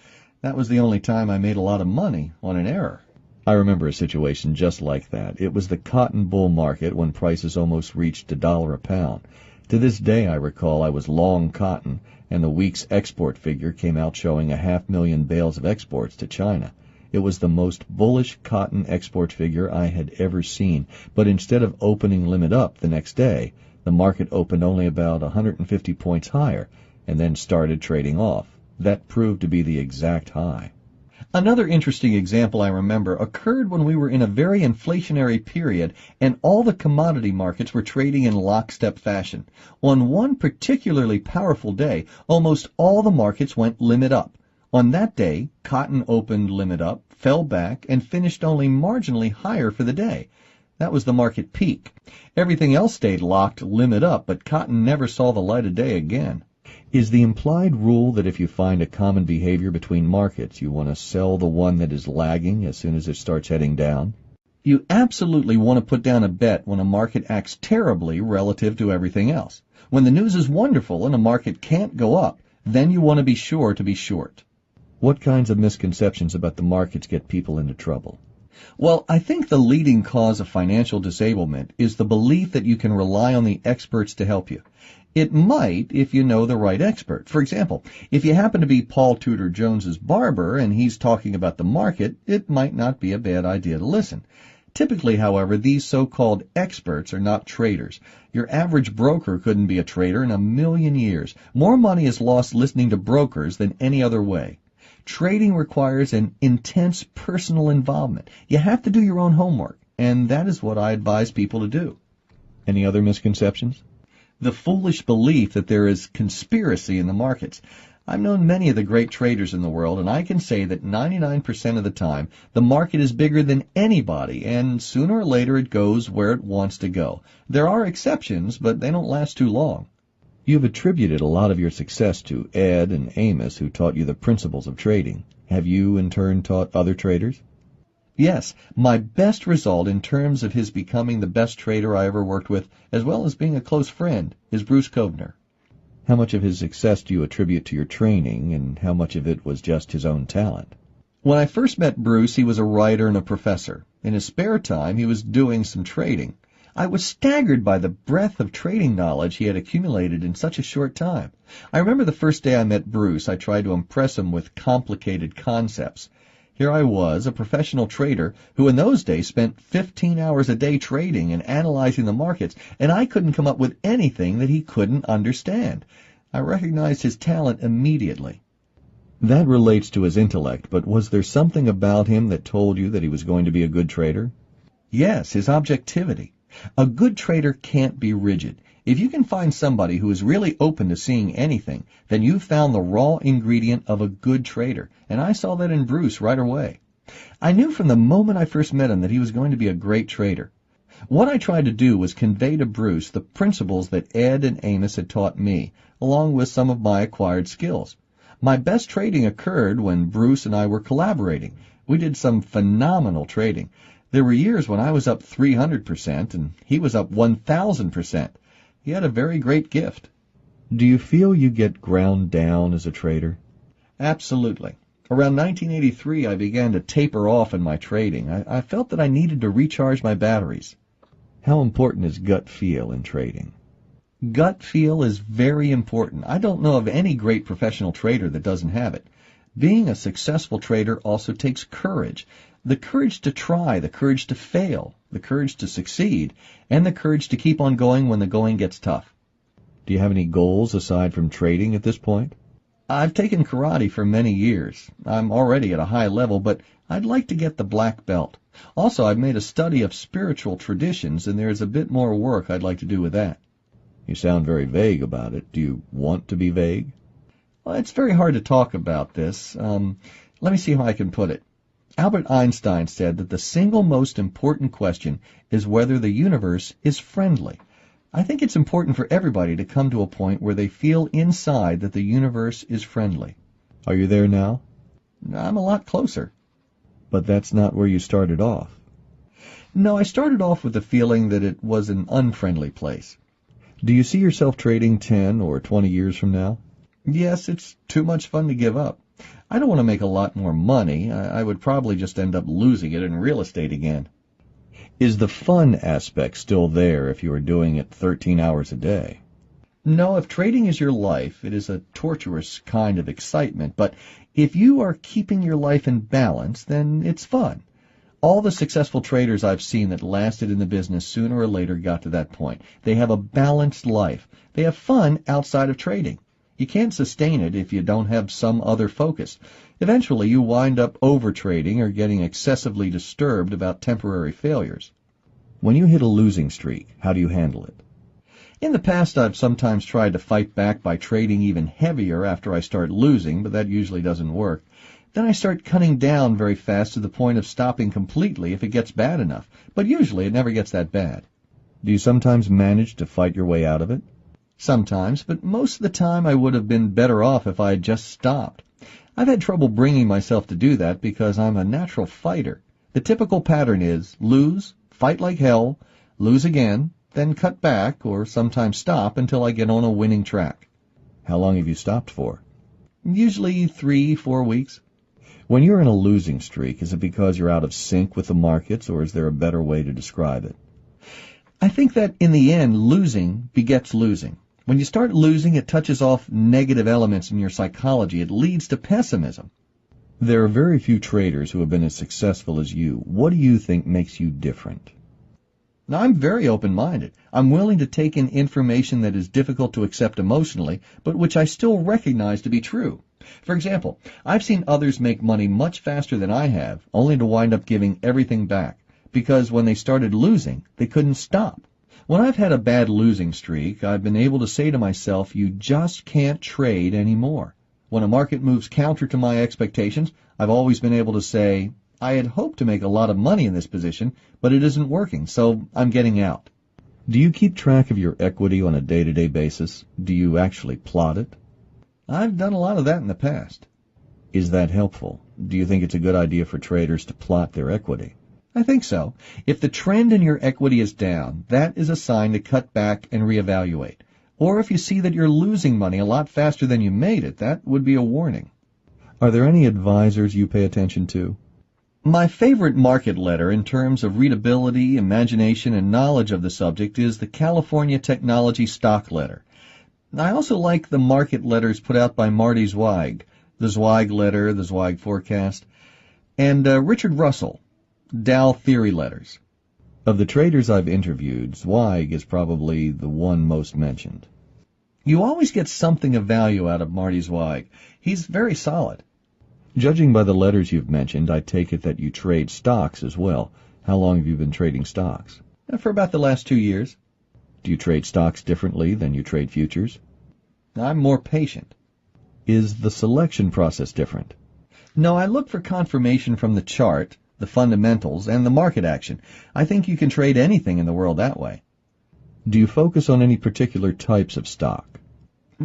That was the only time I made a lot of money on an error. I remember a situation just like that. It was the cotton bull market when prices almost reached $1 a pound. To this day, I recall I was long cotton, and the week's export figure came out showing 500,000 bales of exports to China. It was the most bullish cotton export figure I had ever seen, but instead of opening limit up the next day, the market opened only about 150 points higher, and then started trading off. That proved to be the exact high. Another interesting example I remember occurred when we were in a very inflationary period and all the commodity markets were trading in lockstep fashion. On one particularly powerful day, almost all the markets went limit up. On that day, cotton opened limit up, fell back, and finished only marginally higher for the day. That was the market peak. Everything else stayed locked limit up, but cotton never saw the light of day again. Is the implied rule that if you find a common behavior between markets, you want to sell the one that is lagging as soon as it starts heading down? You absolutely want to put down a bet when a market acts terribly relative to everything else. When the news is wonderful and a market can't go up, then you want to be sure to be short. What kinds of misconceptions about the markets get people into trouble? Well, I think the leading cause of financial disablement is the belief that you can rely on the experts to help you. It might if you know the right expert. For example, if you happen to be Paul Tudor Jones's barber and he's talking about the market, it might not be a bad idea to listen. Typically, however, these so-called experts are not traders. Your average broker couldn't be a trader in a million years. More money is lost listening to brokers than any other way. Trading requires an intense personal involvement. You have to do your own homework, and that is what I advise people to do. Any other misconceptions? The foolish belief that there is conspiracy in the markets. I've known many of the great traders in the world, and I can say that 99% of the time, the market is bigger than anybody, and sooner or later it goes where it wants to go. There are exceptions, but they don't last too long. You've attributed a lot of your success to Ed and Amos, who taught you the principles of trading. Have you, in turn, taught other traders? Yes, my best result in terms of his becoming the best trader I ever worked with, as well as being a close friend, is Bruce Kovner. How much of his success do you attribute to your training, and how much of it was just his own talent? When I first met Bruce, he was a writer and a professor. In his spare time, he was doing some trading. I was staggered by the breadth of trading knowledge he had accumulated in such a short time. I remember the first day I met Bruce, I tried to impress him with complicated concepts. Here I was, a professional trader who in those days spent 15 hours a day trading and analyzing the markets, and I couldn't come up with anything that he couldn't understand. I recognized his talent immediately. That relates to his intellect, but was there something about him that told you that he was going to be a good trader? Yes, his objectivity. A good trader can't be rigid. If you can find somebody who is really open to seeing anything, then you've found the raw ingredient of a good trader, and I saw that in Bruce right away. I knew from the moment I first met him that he was going to be a great trader. What I tried to do was convey to Bruce the principles that Ed and Amos had taught me, along with some of my acquired skills. My best trading occurred when Bruce and I were collaborating. We did some phenomenal trading. There were years when I was up 300% and he was up 1,000%. He had a very great gift. Do you feel you get ground down as a trader? Absolutely. Around 1983, I began to taper off in my trading. I felt that I needed to recharge my batteries. How important is gut feel in trading? Gut feel is very important. I don't know of any great professional trader that doesn't have it. Being a successful trader also takes courage. The courage to try, the courage to fail, the courage to succeed, and the courage to keep on going when the going gets tough. Do you have any goals aside from trading at this point? I've taken karate for many years. I'm already at a high level, but I'd like to get the black belt. Also, I've made a study of spiritual traditions, and there's a bit more work I'd like to do with that. You sound very vague about it. Do you want to be vague? Well, it's very hard to talk about this. Let me see how I can put it. Albert Einstein said that the single most important question is whether the universe is friendly. I think it's important for everybody to come to a point where they feel inside that the universe is friendly. Are you there now? I'm a lot closer. But that's not where you started off. No, I started off with the feeling that it was an unfriendly place. Do you see yourself trading 10 or 20 years from now? Yes, it's too much fun to give up. I don't want to make a lot more money. I would probably just end up losing it in real estate again. Is the fun aspect still there if you are doing it 13 hours a day? No, if trading is your life, it is a torturous kind of excitement. But if you are keeping your life in balance, then it's fun. All the successful traders I've seen that lasted in the business sooner or later got to that point. They have a balanced life. They have fun outside of trading. You can't sustain it if you don't have some other focus. Eventually, you wind up overtrading or getting excessively disturbed about temporary failures. When you hit a losing streak, how do you handle it? In the past, I've sometimes tried to fight back by trading even heavier after I start losing, but that usually doesn't work. Then I start cutting down very fast to the point of stopping completely if it gets bad enough, but usually it never gets that bad. Do you sometimes manage to fight your way out of it? Sometimes, but most of the time I would have been better off if I had just stopped. I've had trouble bringing myself to do that because I'm a natural fighter. The typical pattern is lose, fight like hell, lose again, then cut back or sometimes stop until I get on a winning track. How long have you stopped for? Usually 3-4 weeks. When you're in a losing streak, is it because you're out of sync with the markets, or is there a better way to describe it? I think that in the end, losing begets losing. When you start losing, it touches off negative elements in your psychology. It leads to pessimism. There are very few traders who have been as successful as you. What do you think makes you different? Now, I'm very open-minded. I'm willing to take in information that is difficult to accept emotionally, but which I still recognize to be true. For example, I've seen others make money much faster than I have, only to wind up giving everything back, because when they started losing, they couldn't stop. When I've had a bad losing streak, I've been able to say to myself, you just can't trade anymore. When a market moves counter to my expectations, I've always been able to say, I had hoped to make a lot of money in this position, but it isn't working, so I'm getting out. Do you keep track of your equity on a day-to-day basis? Do you actually plot it? I've done a lot of that in the past. Is that helpful? Do you think it's a good idea for traders to plot their equity? I think so. If the trend in your equity is down, that is a sign to cut back and reevaluate. Or if you see that you're losing money a lot faster than you made it, that would be a warning. Are there any advisors you pay attention to? My favorite market letter in terms of readability, imagination, and knowledge of the subject is the California Technology Stock Letter. I also like the market letters put out by Marty Zweig, the Zweig Letter, the Zweig Forecast, and Richard Russell, Dow Theory Letters. Of the traders I've interviewed, Zweig is probably the one most mentioned. You always get something of value out of Marty Zweig. He's very solid. Judging by the letters you've mentioned, I take it that you trade stocks as well. How long have you been trading stocks? For about the last 2 years. Do you trade stocks differently than you trade futures? I'm more patient. Is the selection process different? No, I look for confirmation from the chart, the fundamentals, and the market action. I think you can trade anything in the world that way. Do you focus on any particular types of stock?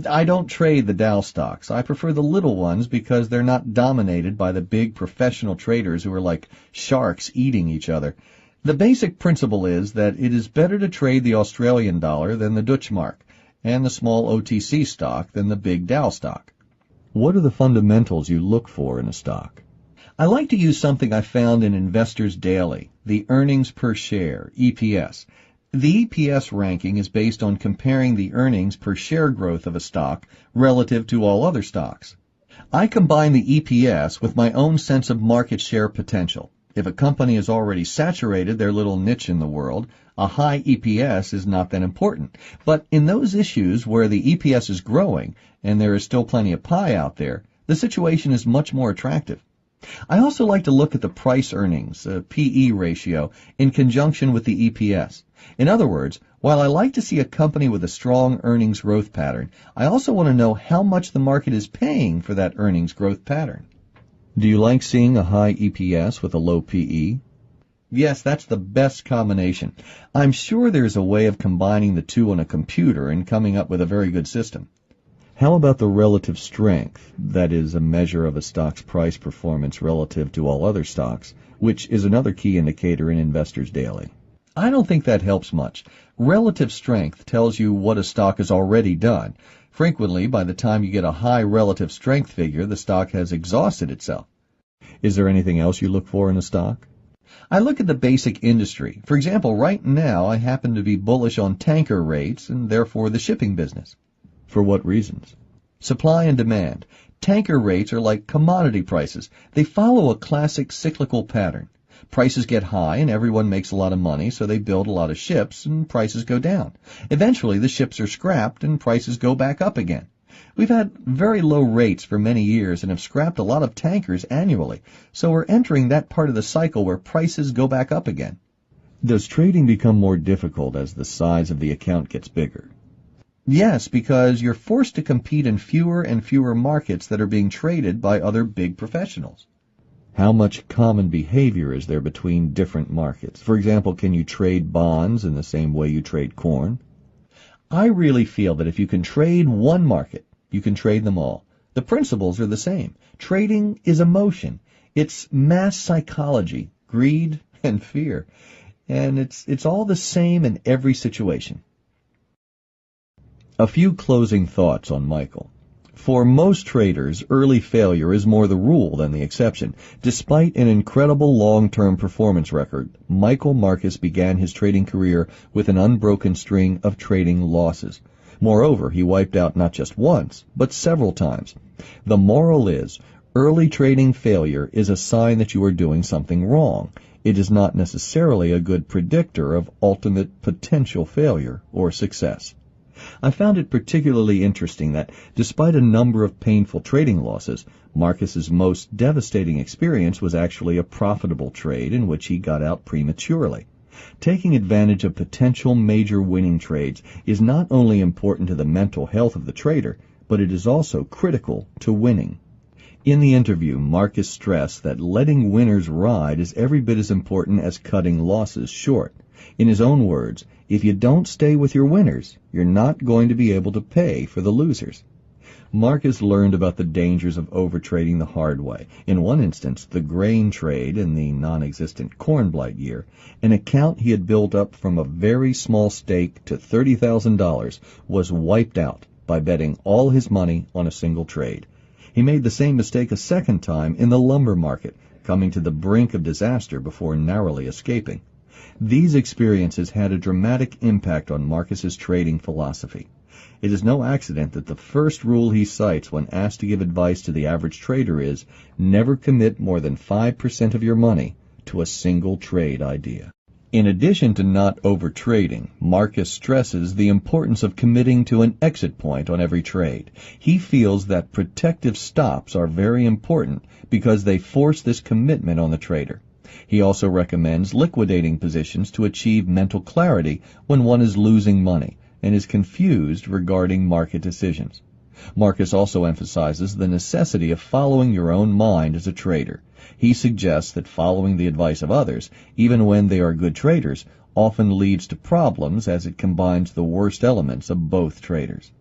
I don't trade the Dow stocks. I prefer the little ones because they're not dominated by the big professional traders who are like sharks eating each other. The basic principle is that it is better to trade the Australian dollar than the Dutch mark, and the small OTC stock than the big Dow stock. What are the fundamentals you look for in a stock? I like to use something I found in Investors Daily, the earnings per share, EPS. The EPS ranking is based on comparing the earnings per share growth of a stock relative to all other stocks. I combine the EPS with my own sense of market share potential. If a company has already saturated their little niche in the world, a high EPS is not that important. But in those issues where the EPS is growing and there is still plenty of pie out there, the situation is much more attractive. I also like to look at the price earnings, PE ratio, in conjunction with the EPS. In other words, while I like to see a company with a strong earnings growth pattern, I also want to know how much the market is paying for that earnings growth pattern. Do you like seeing a high EPS with a low PE? Yes, that's the best combination. I'm sure there's a way of combining the two on a computer and coming up with a very good system. How about the relative strength, that is, a measure of a stock's price performance relative to all other stocks, which is another key indicator in Investors Daily? I don't think that helps much. Relative strength tells you what a stock has already done. Frequently, by the time you get a high relative strength figure, the stock has exhausted itself. Is there anything else you look for in a stock? I look at the basic industry. For example, right now I happen to be bullish on tanker rates and therefore the shipping business. For what reasons? Supply and demand. Tanker rates are like commodity prices. They follow a classic cyclical pattern. Prices get high and everyone makes a lot of money, so they build a lot of ships and prices go down. Eventually the ships are scrapped and prices go back up again. We've had very low rates for many years and have scrapped a lot of tankers annually, so we're entering that part of the cycle where prices go back up again. Does trading become more difficult as the size of the account gets bigger? Yes, because you're forced to compete in fewer and fewer markets that are being traded by other big professionals. How much common behavior is there between different markets? For example, can you trade bonds in the same way you trade corn? I really feel that if you can trade one market, you can trade them all. The principles are the same. Trading is emotion. It's mass psychology, greed, and fear. And it's all the same in every situation. A few closing thoughts on Michael. For most traders, early failure is more the rule than the exception. Despite an incredible long-term performance record, Michael Marcus began his trading career with an unbroken string of trading losses. Moreover, he wiped out not just once, but several times. The moral is, early trading failure is a sign that you are doing something wrong. It is not necessarily a good predictor of ultimate potential failure or success. I found it particularly interesting that, despite a number of painful trading losses, Marcus's most devastating experience was actually a profitable trade in which he got out prematurely. Taking advantage of potential major winning trades is not only important to the mental health of the trader, but it is also critical to winning. In the interview, Marcus stressed that letting winners ride is every bit as important as cutting losses short. In his own words, if you don't stay with your winners, you're not going to be able to pay for the losers. Marcus learned about the dangers of overtrading the hard way. In one instance, the grain trade in the non-existent corn blight year, an account he had built up from a very small stake to $30,000 was wiped out by betting all his money on a single trade. He made the same mistake a second time in the lumber market, coming to the brink of disaster before narrowly escaping. These experiences had a dramatic impact on Marcus's trading philosophy. It is no accident that the first rule he cites when asked to give advice to the average trader is, never commit more than 5% of your money to a single trade idea. In addition to not overtrading, Marcus stresses the importance of committing to an exit point on every trade. He feels that protective stops are very important because they force this commitment on the trader. He also recommends liquidating positions to achieve mental clarity when one is losing money and is confused regarding market decisions. Marcus also emphasizes the necessity of following your own mind as a trader. He suggests that following the advice of others, even when they are good traders, often leads to problems as it combines the worst elements of both traders.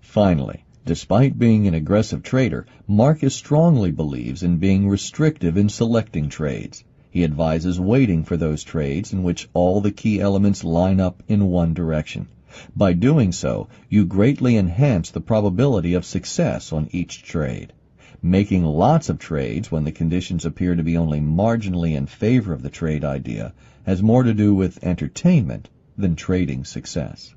Finally, despite being an aggressive trader, Marcus strongly believes in being restrictive in selecting trades. He advises waiting for those trades in which all the key elements line up in one direction. By doing so, you greatly enhance the probability of success on each trade. Making lots of trades when the conditions appear to be only marginally in favor of the trade idea has more to do with entertainment than trading success.